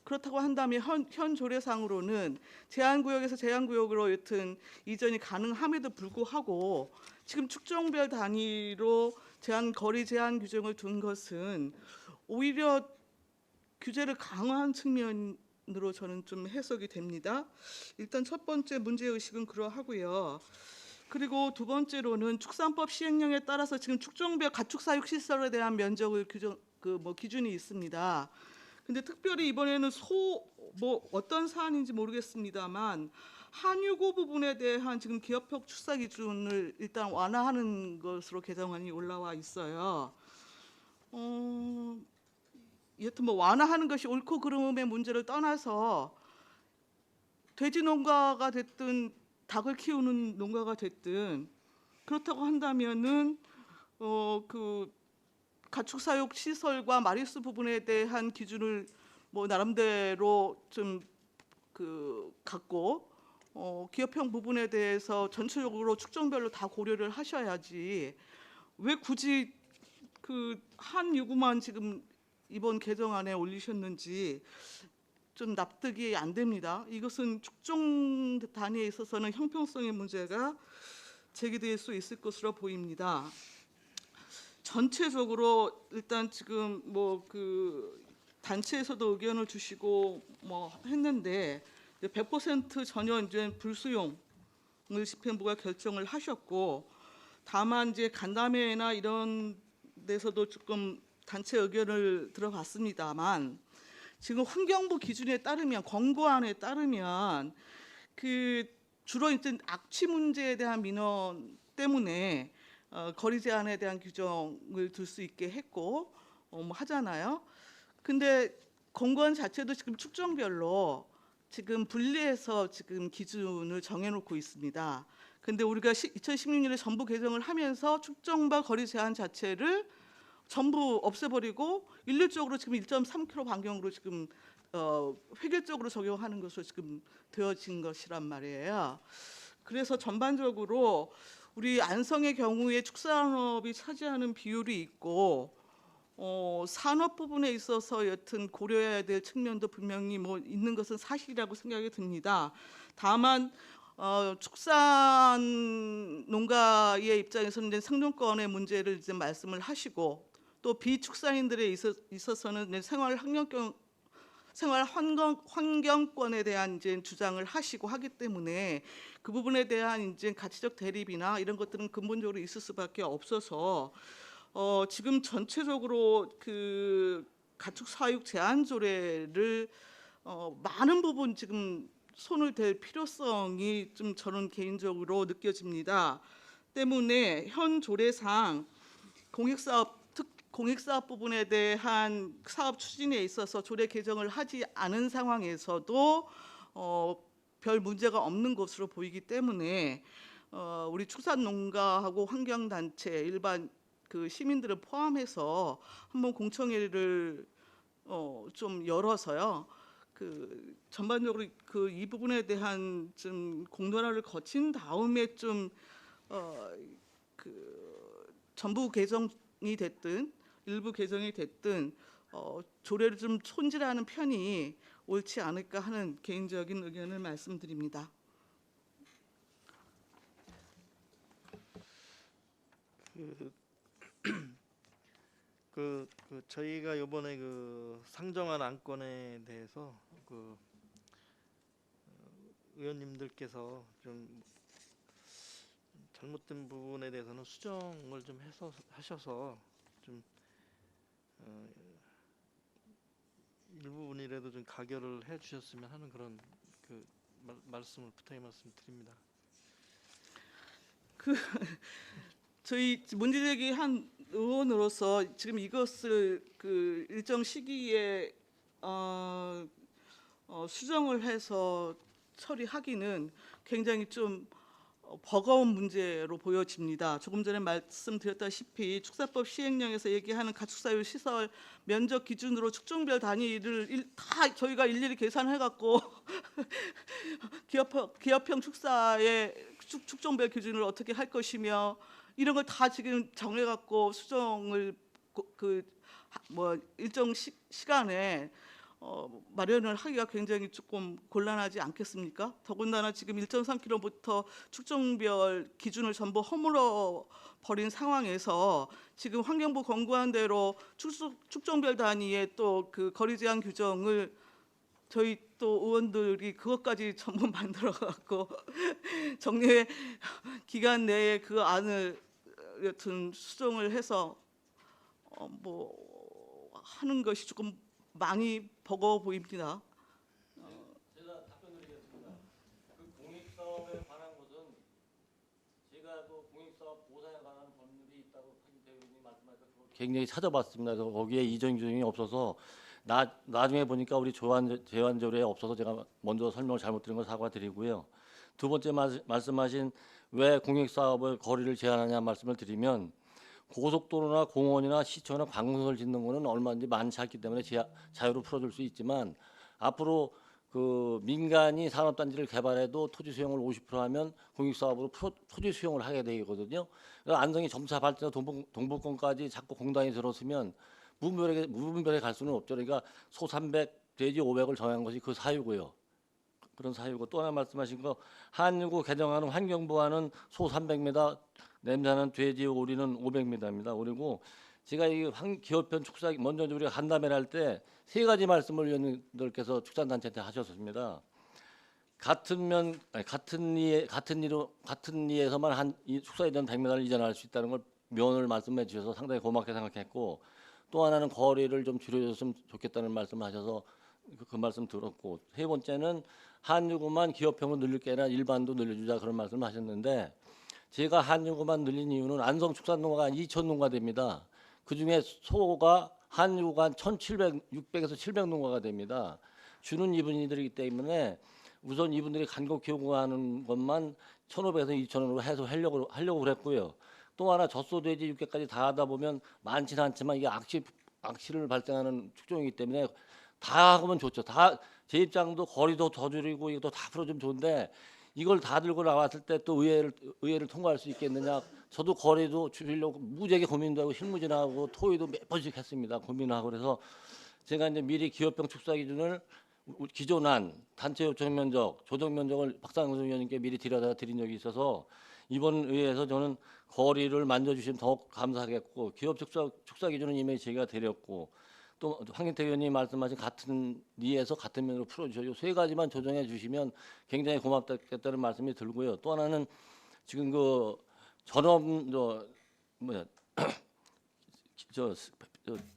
그렇다고 한다면 현 조례상으로는 제한구역에서 제한구역으로 여튼 이전이 가능함에도 불구하고 지금 축종별 단위로 거리 제한 규정을 둔 것은 오히려 규제를 강화한 측면으로 저는 좀 해석이 됩니다. 일단 첫 번째 문제의식은 그러하고요. 그리고 두 번째로는 축산법 시행령에 따라서 지금 축종별 가축사육 시설에 대한 면적을 기준이 있습니다. 근데 특별히 이번에는 어떤 사안인지 모르겠습니다만 한유고 부분에 대한 지금 기업형 축사 기준을 일단 완화하는 것으로 개정안이 올라와 있어요. 여튼 완화하는 것이 옳고 그름의 문제를 떠나서 돼지 농가가 됐든 닭을 키우는 농가가 됐든 그렇다고 한다면은 가축 사육 시설과 마리수 부분에 대한 기준을 나름대로 좀 갖고 기업형 부분에 대해서 전체적으로 축종별로 다 고려를 하셔야지 왜 굳이 그 한 요구만 지금 이번 개정안에 올리셨는지 좀 납득이 안 됩니다. 이것은 축종 단위에 있어서는 형평성의 문제가 제기될 수 있을 것으로 보입니다. 전체적으로 일단 지금 뭐 그 단체에서도 의견을 주시고 뭐 했는데 100% 전혀 이제 불수용을 집행부가 결정을 하셨고, 다만 이제 간담회나 이런 데서도 조금 단체 의견을 들어봤습니다만, 지금 환경부 기준에 따르면, 권고안에 따르면 그 주로 이제 악취 문제에 대한 민원 때문에 거리 제한에 대한 규정을 둘 수 있게 했고 뭐 하잖아요. 근데 권고안 자체도 지금 축종별로 지금 분리해서 지금 기준을 정해놓고 있습니다. 근데 우리가 2016년에 전부 개정을 하면서 축종과 거리 제한 자체를 전부 없애버리고 일률적으로 지금 1.3km 반경으로 지금 획일적으로 적용하는 것으로 지금 되어진 것이란 말이에요. 그래서 전반적으로 우리 안성의 경우에 축산업이 차지하는 비율이 있고 산업 부분에 있어서 여튼 고려해야 될 측면도 분명히 뭐 있는 것은 사실이라고 생각이 듭니다. 다만 축산 농가의 입장에서는 이제 생존권의 문제를 이제 말씀을 하시고, 또 비축산인들에 있어서는 생활 환경권에 대한 이제 주장을 하시고 하기 때문에 그 부분에 대한 이제 가치적 대립이나 이런 것들은 근본적으로 있을 수밖에 없어서 지금 전체적으로 그 가축 사육 제한 조례를 많은 부분 지금 손을 댈 필요성이 좀 저는 개인적으로 느껴집니다. 때문에 현 조례상 공익사업 부분에 대한 사업 추진에 있어서 조례 개정을 하지 않은 상황에서도 별 문제가 없는 것으로 보이기 때문에 우리 축산농가하고 환경단체, 일반 그 시민들을 포함해서 한번 공청회를 좀 열어서요. 그 전반적으로 그 이 부분에 대한 좀 공론화를 거친 다음에 좀 그 전부 개정이 됐든 일부 개정이 됐든 조례를 좀 손질하는 편이 옳지 않을까 하는 개인적인 의견을 말씀드립니다. 저희가 이번에 그 상정한 안건에 대해서 그 의원님들께서 좀 잘못된 부분에 대해서는 수정을 좀 해서 하셔서 좀 일부분이라도 좀 가결을 해주셨으면 하는 그런 그 말씀을 부탁의 말씀드립니다. 저희 문제 제기한 의원으로서 지금 이것을 그 일정 시기에 수정을 해서 처리하기는 굉장히 좀 버거운 문제로 보여집니다. 조금 전에 말씀드렸다시피 축사법 시행령에서 얘기하는 가축사육 시설 면적 기준으로 축종별 단위를 다 저희가 일일이 계산해갖고 기업형 축사의 축종별 기준을 어떻게 할 것이며 이런 걸 다 지금 정해갖고 수정을 뭐 일정 시간에 마련을 하기가 굉장히 조금 곤란하지 않겠습니까? 더군다나 지금 1.3km부터 축종별 기준을 전부 허물어 버린 상황에서 지금 환경부 권고한 대로 축종별 단위의 또 그 거리 제한 규정을 저희 또 의원들이 그것까지 전부 만들어 갖고 정례 기간 내에 그 안을 여튼 수정을 해서 뭐 하는 것이 조금 많이 버거워 보입니다. 제가 답변드리겠습니다. 그 공익사업에 관한 것은 제가 그 공익사업 보상에 관한 법률이 있다고 하기 때문에 말씀하셔서 굉장히 찾아봤습니다. 그래서 거기에 이전 규정이 없어서 나중에 보니까 우리 제한조례에 없어서 제가 먼저 설명을 잘못드린 걸 사과드리고요. 두 번째 말씀하신 왜 공익사업의 거리를 제한하냐 말씀을 드리면, 고속도로나 공원이나 시청이나 관공서를 짓는 거는 얼마든지 많지 않기 때문에 자유로 풀어줄 수 있지만, 앞으로 그 민간이 산업단지를 개발해도 토지 수용을 50% 하면 공익사업으로 토지 수용을 하게 되거든요. 그래서 안성이 점차 발전해서 동북권까지 자꾸 공단이 들어서면 무분별하게 갈 수는 없죠. 그러니까 소 300, 돼지 500을 정한 것이 그 사유고요. 그런 사유고 또 하나 말씀하신 거 한유구 개정하는 환경보호는 소 300m, 냄새나는 돼지 오리는 500m입니다. 그리고 제가 이 기업편 축사 먼저 우리가 간담회를 할 때 세 가지 말씀을 의원님들께서 축산단체한테 하셨습니다. 같은 이에서만 이 축사 이전 100m를 이전할 수 있다는 걸 면을 말씀해 주셔서 상당히 고맙게 생각했고 또 하나는 거리를 좀 줄여줬으면 좋겠다는 말씀을 하셔서 그 말씀 들었고 세 번째는 한유구만 기업형으로 늘릴 게 아니라 일반도 늘려주자 그런 말씀을 하셨는데 제가 한유구만 늘린 이유는 안성 축산농가가 2,000농가 됩니다. 그중에 소가 한유구가 한 600에서 700농가가 됩니다. 주는 이분들이기 때문에 우선 이분들이 간곡히 요구하는 것만 1,500에서 2,000원으로 해서 하려고 그랬고요. 또 하나 젖소돼지 6개까지 다 하다 보면 많지는 않지만 이게 악취를 발생하는 축종이기 때문에 다 하면 좋죠. 다 제 입장도 거리도 더 줄이고 이것도 다 풀어주면 좋은데 이걸 다 들고 나왔을 때 또 의회를 통과할 수 있겠느냐. 저도 거리도 줄이려고 무지하게 고민도 하고 실무진하고 토의도 몇 번씩 했습니다. 고민하고 그래서 제가 이제 미리 기업형 축사 기준을 기존안 단체 요청 면적, 조정 면적을 박상수 의원님께 미리 드린 적이 있어서 이번 의회에서 저는 거리를 만져주시면 더욱 감사하겠고 기업 축사 기준은 이미 제가 드렸고 또 황인태 의원님 말씀하신 같은 리에서 같은 면으로 풀어주셔요. 세 가지만 조정해 주시면 굉장히 고맙겠다는 말씀이 들고요. 또 하나는 지금 그 전업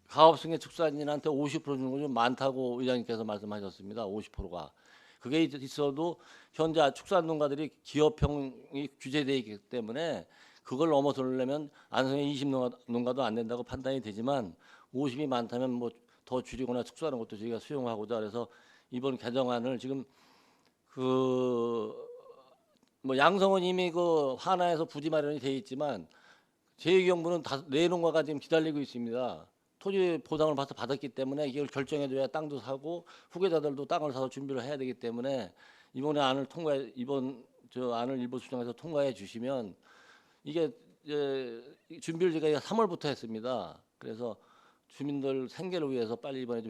가업승계 축산인한테 50% 주는 거 좀 많다고 의장님께서 말씀하셨습니다. 50%가 그게 있어도 현재 축산농가들이 기업형이 규제되어 있기 때문에 그걸 넘어서려면 안성의 20농가도 안 된다고 판단이 되지만 50이 많다면 뭐 더 줄이거나 축소하는 것도 저희가 수용하고자 그래서 이번 개정안을 지금 그 뭐 양성은 이미 그 하나에서 부지 마련이 돼 있지만 제2경부는 4농가가 지금 기다리고 있습니다. 토지 보상을 받았기 때문에 이걸 결정해줘야 땅도 사고 후계자들도 땅을 사서 준비를 해야 되기 때문에 이번 안을 일부 수정해서 통과해 주시면 이게 준비를 제가 3월부터 했습니다. 그래서 주민들 생계를 위해서 빨리 이번에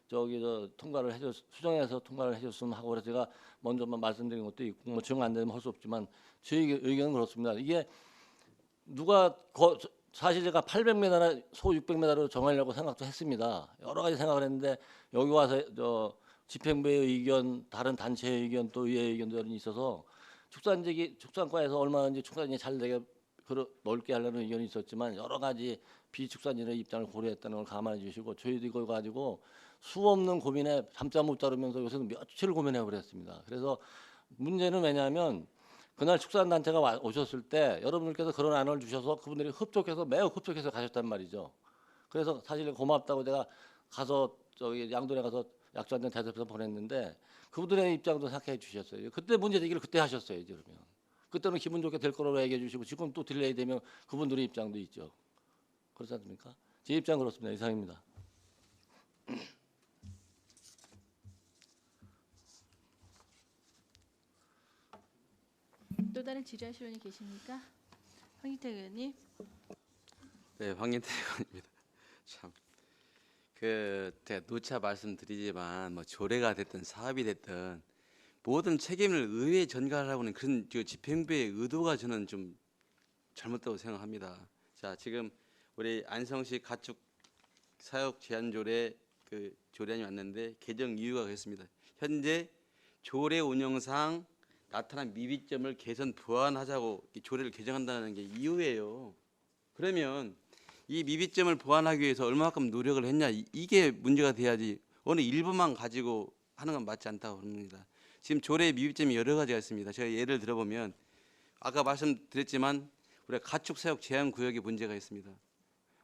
좀 통과를 수정해서 통과를 해줬으면 하고 그래서 제가 먼저만 말씀드린 것도 있고 뭐 정 안 되면 할 수 없지만 저희 의견은 그렇습니다. 이게 누가 사실 제가 800m나 소 600m로 정하려고 생각도 했습니다. 여러 가지 생각을 했는데 여기 와서 집행부의 의견, 다른 단체의 의견, 또 의회의 의견들이 있어서 축산과에서 얼마든지 축산이 잘 되게 넓게 하려는 의견이 있었지만 여러 가지 비축산인의 입장을 고려했다는 걸 감안해 주시고 저희도 이걸 가지고 수없는 고민에 잠잠 못 자르면서 요새는 며칠 고민해 버렸습니다. 그래서 문제는 왜냐하면 그날 축산단체가 오셨을 때 여러분들께서 그런 안을 주셔서 그분들이 매우 흡족해서 가셨단 말이죠. 그래서 사실 고맙다고 제가 가서 양돈에 가서 약주한잔 대접해서 보냈는데 그분들의 입장도 생각해 주셨어요. 그때 문제 제기를 그때 하셨어야지 그러면. 그때는 기분 좋게 될 거라고 얘기해 주시고 지금 또 딜레이 되면 그분들의 입장도 있죠. 그렇지 않습니까? 제 입장 그렇습니다. 이상입니다. 또 다른 질의하실 의원이 계십니까? 황희태 의원님. 네, 황인태 의원입니다. 참, 제가 누차 말씀드리지만 뭐 조례가 됐든 사업이 됐든 모든 책임을 의회에 전가하려고 하는 그런 집행부의 의도가 저는 좀 잘못됐다고 생각합니다. 자, 지금 우리 안성시 가축 사육 제한 조례 조례안이 왔는데 개정 이유가 그렇습니다. 현재 조례 운영상 나타난 미비점을 개선 보완하자고 이 조례를 개정한다는 게 이유예요. 그러면 이 미비점을 보완하기 위해서 얼마만큼 노력을 했냐 이게 문제가 돼야지 어느 일부만 가지고 하는 건 맞지 않다고 봅니다. 지금 조례의 미비점이 여러 가지가 있습니다. 제가 예를 들어보면 아까 말씀드렸지만 우리가 가축 사육 제한 구역에 문제가 있습니다.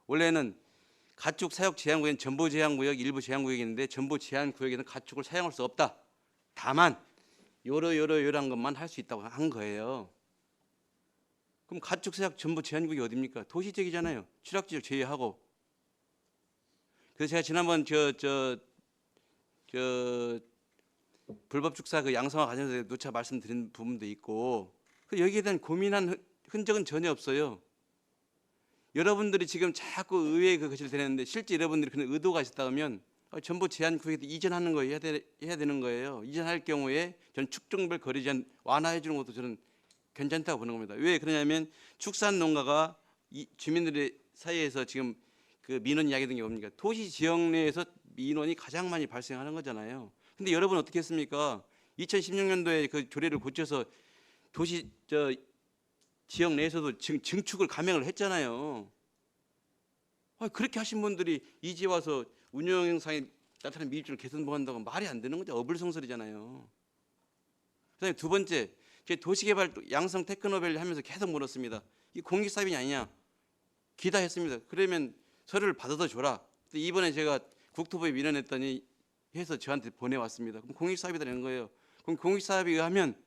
원래는 가축 사육 제한 구역은 전부 제한 구역, 일부 제한 구역이 있는데 전부 제한 구역에는 가축을 사용할 수 없다. 다만 요런 것만 할 수 있다고 한 거예요. 그럼 가축 사육 전부 제한 구역이 어디입니까? 도시 지역이잖아요. 취락지역 제외하고. 그래서 제가 지난번 불법 축사 그 양성화 과정에서 누차 말씀드린 부분도 있고 그 여기에 대한 고민한 흔적은 전혀 없어요. 여러분들이 지금 자꾸 의회에 그 것을 대는데 실제 여러분들이 그런 의도가 있었다면 전부 제한 구역에 이전하는 거예요. 해야 되는 거예요. 이전할 경우에 저는 축종별 거리 제한 완화해 주는 것도 저는 괜찮다고 보는 겁니다. 왜 그러냐면 축산 농가가 이 주민들의 사이에서 지금 그 민원 이야기된 게 뭡니까? 도시 지역 내에서 민원이 가장 많이 발생하는 거잖아요. 근데 여러분 어떻게 했습니까? 2016년도에 그 조례를 고쳐서 도시 지역 내에서도 증축을 감행을 했잖아요. 그렇게 하신 분들이 이제 와서 운영 형상에 나타나는 미입주를 개선한다고 말이 안 되는 거죠. 어불성설이잖아요. 그다음에 두 번째, 제 도시개발 양성 테크노밸리 하면서 계속 물었습니다. 이 공익사업이 아니냐? 기다했습니다. 그러면 서류를 받아서 줘라. 근데 이번에 제가 국토부에 민원했더니 해서 저한테 보내왔습니다. 그럼 공익사업이라는 거예요. 그럼 공익사업에 의하면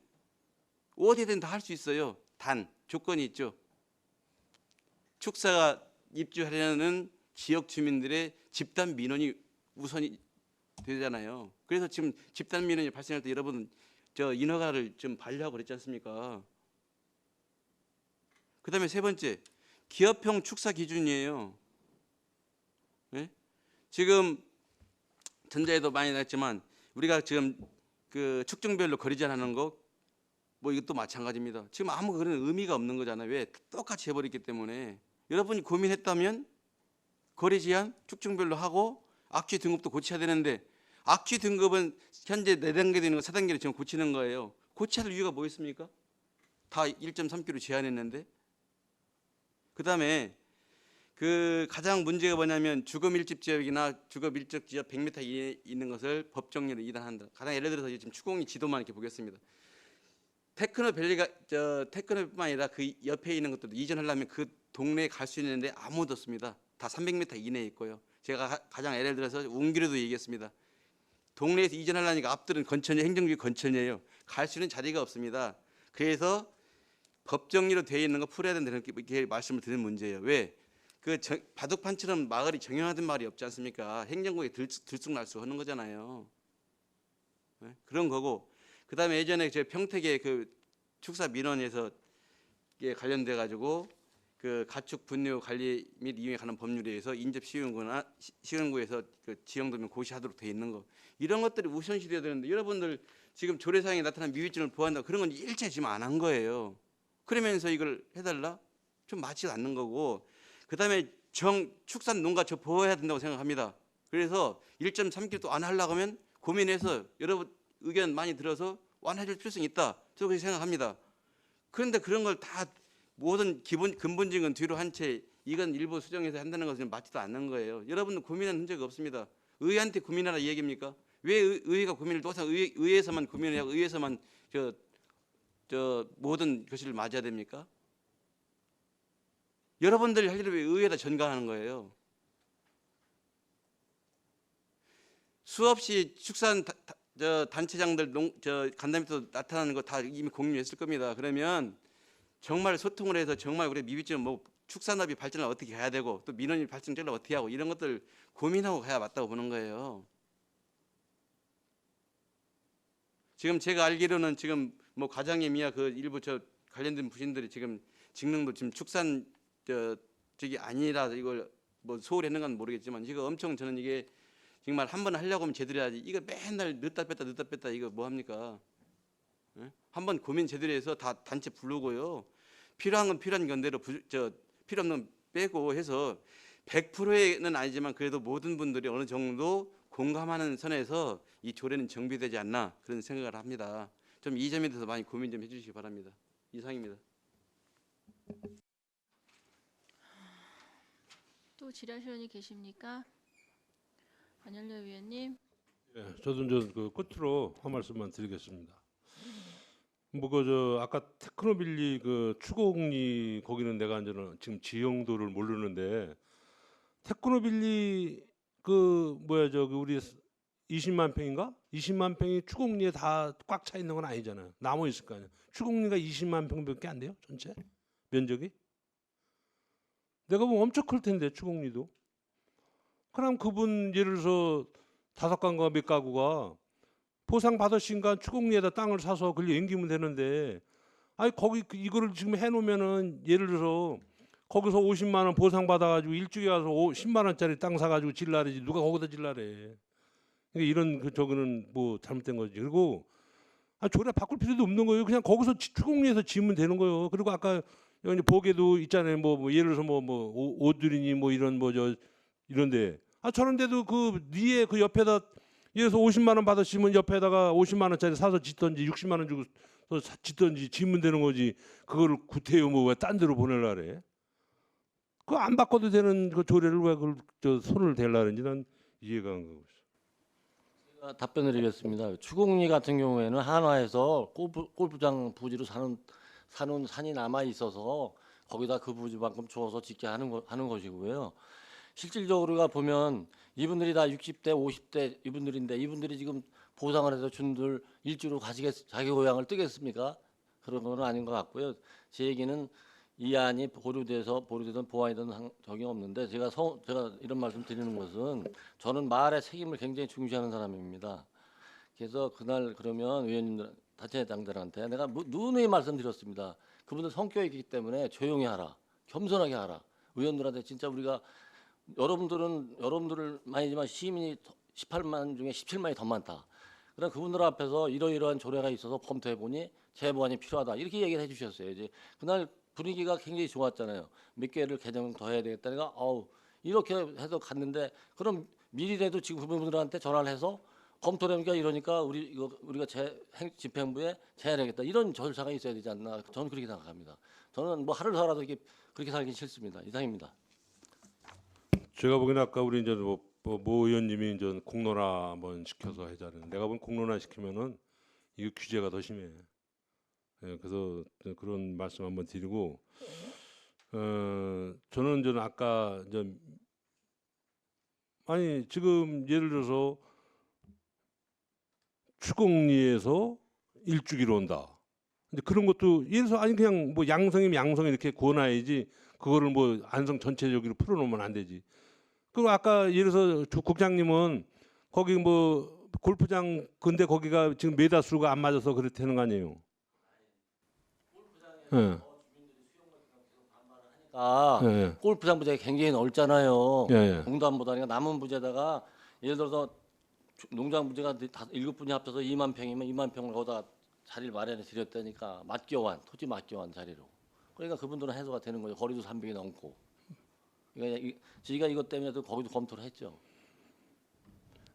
어디든 다 할 수 있어요. 단 조건이 있죠. 축사가 입주하려는 지역 주민들의 집단 민원이 우선이 되잖아요. 그래서 지금 집단 민원이 발생할 때 여러분 저 인허가를 좀 반려하고 그랬지 않습니까? 그다음에 세 번째 기업형 축사 기준이에요. 네? 지금 전자에도 많이 나왔지만 우리가 지금 그 축종별로 거리 제한하는 거 뭐 이것도 마찬가지입니다. 지금 아무 그런 의미가 없는 거잖아요. 왜? 똑같이 해버렸기 때문에 여러분이 고민했다면 거리 제한 축종별로 하고 악취 등급도 고쳐야 되는데 악취 등급은 현재 4단계 되는 거 4단계로 지금 고치는 거예요. 고쳐야 할 이유가 뭐 있습니까? 다 1.3km 제한했는데. 그다음에 그 가장 문제가 뭐냐면 주거 밀집 지역이나 주거 밀접 지역 100m 이내에 있는 것을 법정리로 이단한다. 가장 예를 들어서 지금 추공이 지도만 이렇게 보겠습니다. 테크노밸리가 테크노뿐만 아니라 그 옆에 있는 것들도 이전하려면 그 동네에 갈 수 있는데 아무도 없습니다. 다 300m 이내에 있고요. 제가 가장 예를 들어서 웅기로도 얘기했습니다. 동네에서 이전하려니까 앞들은 건천이 행정局건천이에요. 갈 수 있는 자리가 없습니다. 그래서 법정리로 되어 있는 거 풀어야 된다는 이렇게 말씀을 드리는 문제예요. 왜? 그 바둑판처럼 마을이 정형화된 마을이 없지 않습니까? 행정국에 들쑥날쑥 하는 거잖아요. 네? 그런 거고. 그다음에 예전에 제 평택의 그 축사 민원에서 관련돼 가지고 그 가축 분류 관리 및 이용에 관한 법률에 의해서 인접 시흥구나 시흥구에서 그 지형도면 고시하도록 돼 있는 거 이런 것들이 우선시돼야 되는데 여러분들 지금 조례사항에 나타난 미비점을 보완한다 그런 건 일체 지금 안 한 거예요. 그러면서 이걸 해달라 좀 맞지 않는 거고 그다음에 축산 농가 저 보호해야 된다고 생각합니다. 그래서 1.3km 안 하려고 하면 고민해서 여러분 의견 많이 들어서 완화해줄 필요성이 있다. 저는 그렇게 생각합니다. 그런데 그런 걸 다 모든 근본적인 건 뒤로 한 채 이건 일부 수정해서 한다는 것은 맞지도 않는 거예요. 여러분은 고민한 흔적이 없습니다. 의회한테 고민하라 이 얘기입니까? 왜 의회가 고민을 또 항상 의회에서만 고민을 하고 의회에서만 저 모든 것을 맞아야 됩니까? 여러분들이 할 일을 왜 의회에다 전가하는 거예요? 수없이 축산 단체장들 간담회에서 나타나는 거 다 이미 공유했을 겁니다. 그러면 정말 소통을 해서 정말 우리 미비점 뭐 축산업이 발전을 어떻게 해야 되고 또 민원이 발생되려 어떻게 하고 이런 것들 고민하고 가야 맞다고 보는 거예요. 지금 제가 알기로는 지금 뭐 과장님이야 그 일부 저 관련된 부신들이 지금 직능도 지금 축산 저기 아니라 이걸 뭐 소홀히 했는 건 모르겠지만 이거 엄청 저는 이게 정말 한 번 하려고 하면 제대로 해야지 이거 맨날 늦다 뺐다 이거 뭐 합니까? 예? 한번 고민 제대로 해서 다 단체 부르고요. 필요한 건 필요한 건대로 필요 없는 건 빼고 해서 100%는 아니지만 그래도 모든 분들이 어느 정도 공감하는 선에서 이 조례는 정비되지 않나 그런 생각을 합니다. 좀 이 점에 대해서 많이 고민 좀 해주시기 바랍니다. 이상입니다. 또 질의하실 의원이 계십니까? 안현려 위원님. 예, 저도 그 끝으로 한 말씀만 드리겠습니다. 뭐 그 아까 테크노빌리 그 추공리 거기는 내가 이제는 지금 지형도를 모르는데 테크노빌리 그 뭐야 저기 우리 20만 평인가? 20만 평이 추공리에 다 꽉 차 있는 건 아니잖아요. 남아 있을 거 아니에요. 추공리가 20만 평밖에 안 돼요, 전체 면적이. 내가 보면 엄청 클 텐데 추공리도. 그럼 그분 예를 들어서 5가구가 몇 가구가 보상 받으신가 추공리에다 땅을 사서 그걸 옮기면 되는데, 아니 거기 이거를 지금 해놓으면은 예를 들어서 거기서 50만 원 보상 받아가지고 일주일에 가서 10만 원짜리 땅 사가지고 질라래지 누가 거기다 질라래. 그러니까 이런 저거는 뭐 잘못된 거지. 그리고 조례 바꿀 필요도 없는 거예요. 그냥 거기서 추공리에서 지으면 되는 거예요. 그리고 아까 여기 보게도 있잖아요. 뭐 예를 들어서 뭐 오드리니 뭐 이런 이런데 저런 데도 그 니에 그 옆에다 예를 들어서 50만 원 받으시면 옆에다가 50만 원짜리 사서 짓든지 60만 원 주고 짓든지 지으면 되는 거지. 그걸 구태여 뭐 왜 딴 데로 보내려 그래? 그거 안 바꿔도 되는 그 조례를 왜 그걸 손을 대려는지 난 이해가 안 가고 있어. 제가 답변드리겠습니다. 추공리 같은 경우에는 한화에서 골프장 부지로 사는 산이 남아 있어서 거기다 그 부지만큼 주어서 짓게 하는 것이고요. 실질적으로가 보면 이분들이 다 60대, 50대 이분들인데 이분들이 지금 보상을 해서 준들 일주로 자기 고향을 뜨겠습니까? 그런 건 아닌 것 같고요. 제 얘기는 이 안이 보류되든 보완이든 적이 없는데 제가 이런 말씀 드리는 것은 저는 말의 책임을 굉장히 중시하는 사람입니다. 그래서 그날 그러면 의원님들 단체장들한테 내가 누누이 말씀드렸습니다. 그분들 성격이 있기 때문에 조용히 하라, 겸손하게 하라. 의원들한테 진짜 우리가 여러분들을 많이지만 시민이 18만 중에 17만이 더 많다. 그럼 그분들 앞에서 이러이러한 조례가 있어서 검토해 보니 재보완이 필요하다. 이렇게 얘기를 해주셨어요. 이제 그날 분위기가 굉장히 좋았잖아요. 몇 개를 개정 더 해야 되겠다니까 이렇게 해서 갔는데 그럼 미리라도 지금 그분들한테 전화를 해서 검토를 하니까 이러니까 우리가 집행부에 제안하겠다. 이런 절차가 있어야 되지 않나. 저는 그렇게 생각합니다. 저는 뭐 하루 살아도 그렇게 살기 싫습니다. 이상입니다. 제가 보기에는 아까 우리 이제 모 의원님이 이제 공론화 한번 시켜서 하자는. 내가 보면 공론화 시키면은 이거 규제가 더 심해. 예, 그래서 그런 말씀 한번 드리고, 저는 이제 아까 아니 지금 예를 들어서 추공리에서 일주기로 온다. 근데 그런 것도 예를 들어서 아니 그냥 뭐 양성이면 양성 이렇게 구워놔야지 그거를 뭐 안성 전체적으로 풀어놓으면 안 되지. 그리고 아까 예를 들어서 국장님은 거기 뭐 골프장 근데 거기가 지금 메다 수가 안 맞아서 그렇다는 거 아니에요? 예. 예. 골프장 부지가 굉장히 넓잖아요. 예, 예. 공단보다니까 남은 부지에다가 예를 들어서 농장 부지가 7분이 합쳐서 2만 평이면 2만 평을 거기다 자리를 마련해 드렸다니까 토지 맞교환 자리로. 그러니까 그분들은 해소가 되는 거죠. 거리도 300이 넘고. 그러니까 저희가 이것 때문에도 거기도 검토를 했죠.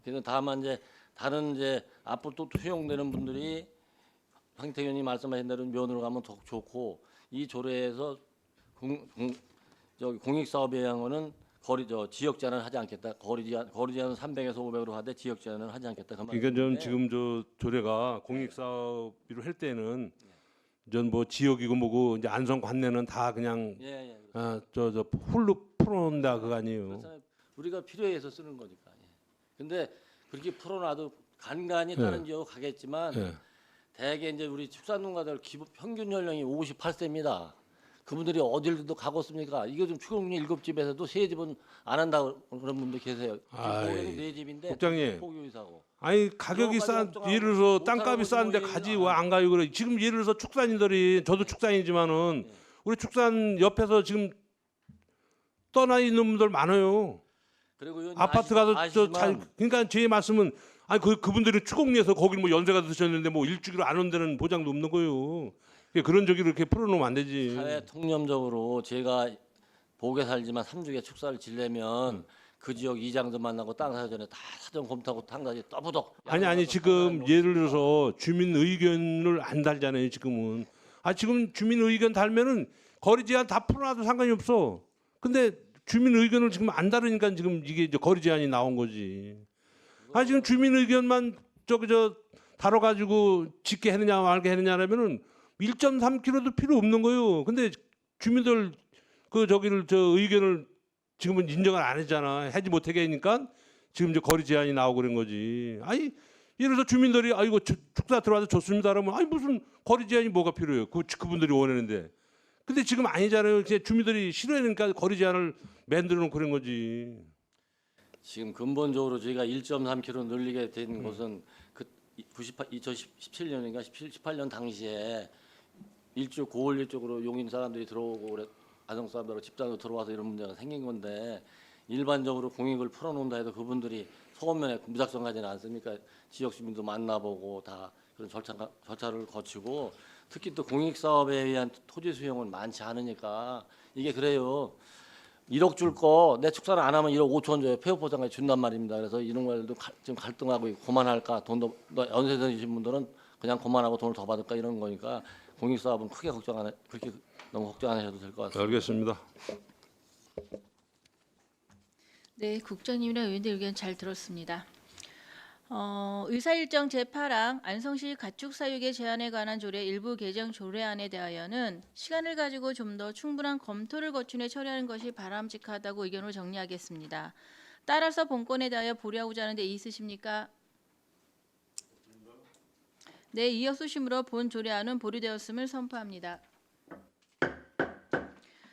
그래서 다만 이제 다른 앞으로 또 수용되는 분들이 황태 의원이 말씀하신 대로 면으로 가면 더 좋고 이 조례에서 공익사업에 의한 지역 제한을 하지 않겠다. 거리 제한은 300에서 500으로 하되 지역 제한은 하지 않겠다. 그러니까 좀 지금 조례가 공익 사업으로 할 때는 전 뭐 지역이고 뭐고 이제 안성 관내는 다 그냥 훌로 풀어놓는다 그거 아니에요. 그래서 우리가 필요에 의해서 쓰는 거니까. 근데 그렇게 풀어놔도 간간히 다른 지역 가겠지만 대개 이제 우리 축산농가들 평균 연령이 58세입니다. 그분들이 어딜도 가겠습니까? 이거 좀 추공리 7집에서도 3집은 안 한다고 그런 분들 계세요. 거기는 4집인데 국장님. 포교이사고. 아니 가격이 예를 들어서 땅값이 싼데 가지 왜 안 가요 그래. 지금 예를 들어서 축산인들이 저도 축산이지만은 우리 축산 옆에서 지금 떠나 있는 분들 많아요. 그리고 아파트 가서 그러니까 제 말씀은 아니 그분들이 추공리에서 거기 뭐 연세가 드셨는데 뭐 일주기로 안 온다는 보장도 없는 거예요. 그런 저기를 이렇게 풀어놓으면 안 되지. 사회 통념적으로 제가 보게 살지만 3주에 축사를 지려면 그 지역 이장도 만나고 땅 사기 전에 다 사전 검토하고 땅까지 떠부덕. 아니 지금 예를 들어서 주민 의견을 안 달잖아요 지금은. 지금 주민 의견 달면은 거리 제한 다 풀어놔도 상관이 없어. 근데 주민 의견을 지금 안 다르니까 지금 이게 이제 거리 제한이 나온 거지. 지금 주민 의견만 다뤄가지고 짓게 했느냐 말게 했느냐라면은 1.3km도 필요 없는 거예요. 근데 주민들 의견을 지금은 인정을 안 했잖아. 하지 못하게 하니까 지금 이제 거리 제한이 나오고 그런 거지. 예를 들어서 주민들이 이거 축사 들어와서 좋습니다. 그러면 무슨 거리 제한이 뭐가 필요해요? 그분들이 원하는데. 근데 지금 아니잖아요. 그냥 주민들이 싫어하니까 거리 제한을 만들어 놓고 그런 거지. 지금 근본적으로 저희가 1.3km 늘리게 된 것은 2017년인가 18년 당시에 고을 일쪽으로 용인 사람들이 들어오고 그래, 아성 사람들하고 집단으로 들어와서 이런 문제가 생긴 건데 일반적으로 공익을 풀어놓는다 해도 그분들이 소원면에 무작정하지는 않습니까? 지역 주민도 만나보고 다 그런 절차를 거치고 특히 또 공익 사업에 의한 토지 수용은 많지 않으니까 이게 그래요. 1억 줄 거 내 축사를 안 하면 1억 5천 줘요. 폐업 보장까지 준단 말입니다. 그래서 이런 걸도 지금 갈등하고 그만할까 돈도 연세드신 분들은 그냥 그만하고 돈을 더 받을까 이런 거니까 공익 사업은 크게 그렇게 너무 걱정 안 하셔도 될 것 같습니다. 알겠습니다. 네, 국장님이랑 의원들 의견 잘 들었습니다. 의사일정 제8항 안성시 가축사육의 제한에 관한 조례 일부 개정 조례안에 대하여는 시간을 가지고 좀 더 충분한 검토를 거친 후에 처리하는 것이 바람직하다고 의견을 정리하겠습니다. 따라서 본건에 대하여 보류하고자 하는 데 있으십니까? 네, 이어 수심으로 본 조례안은 보류되었음을 선포합니다.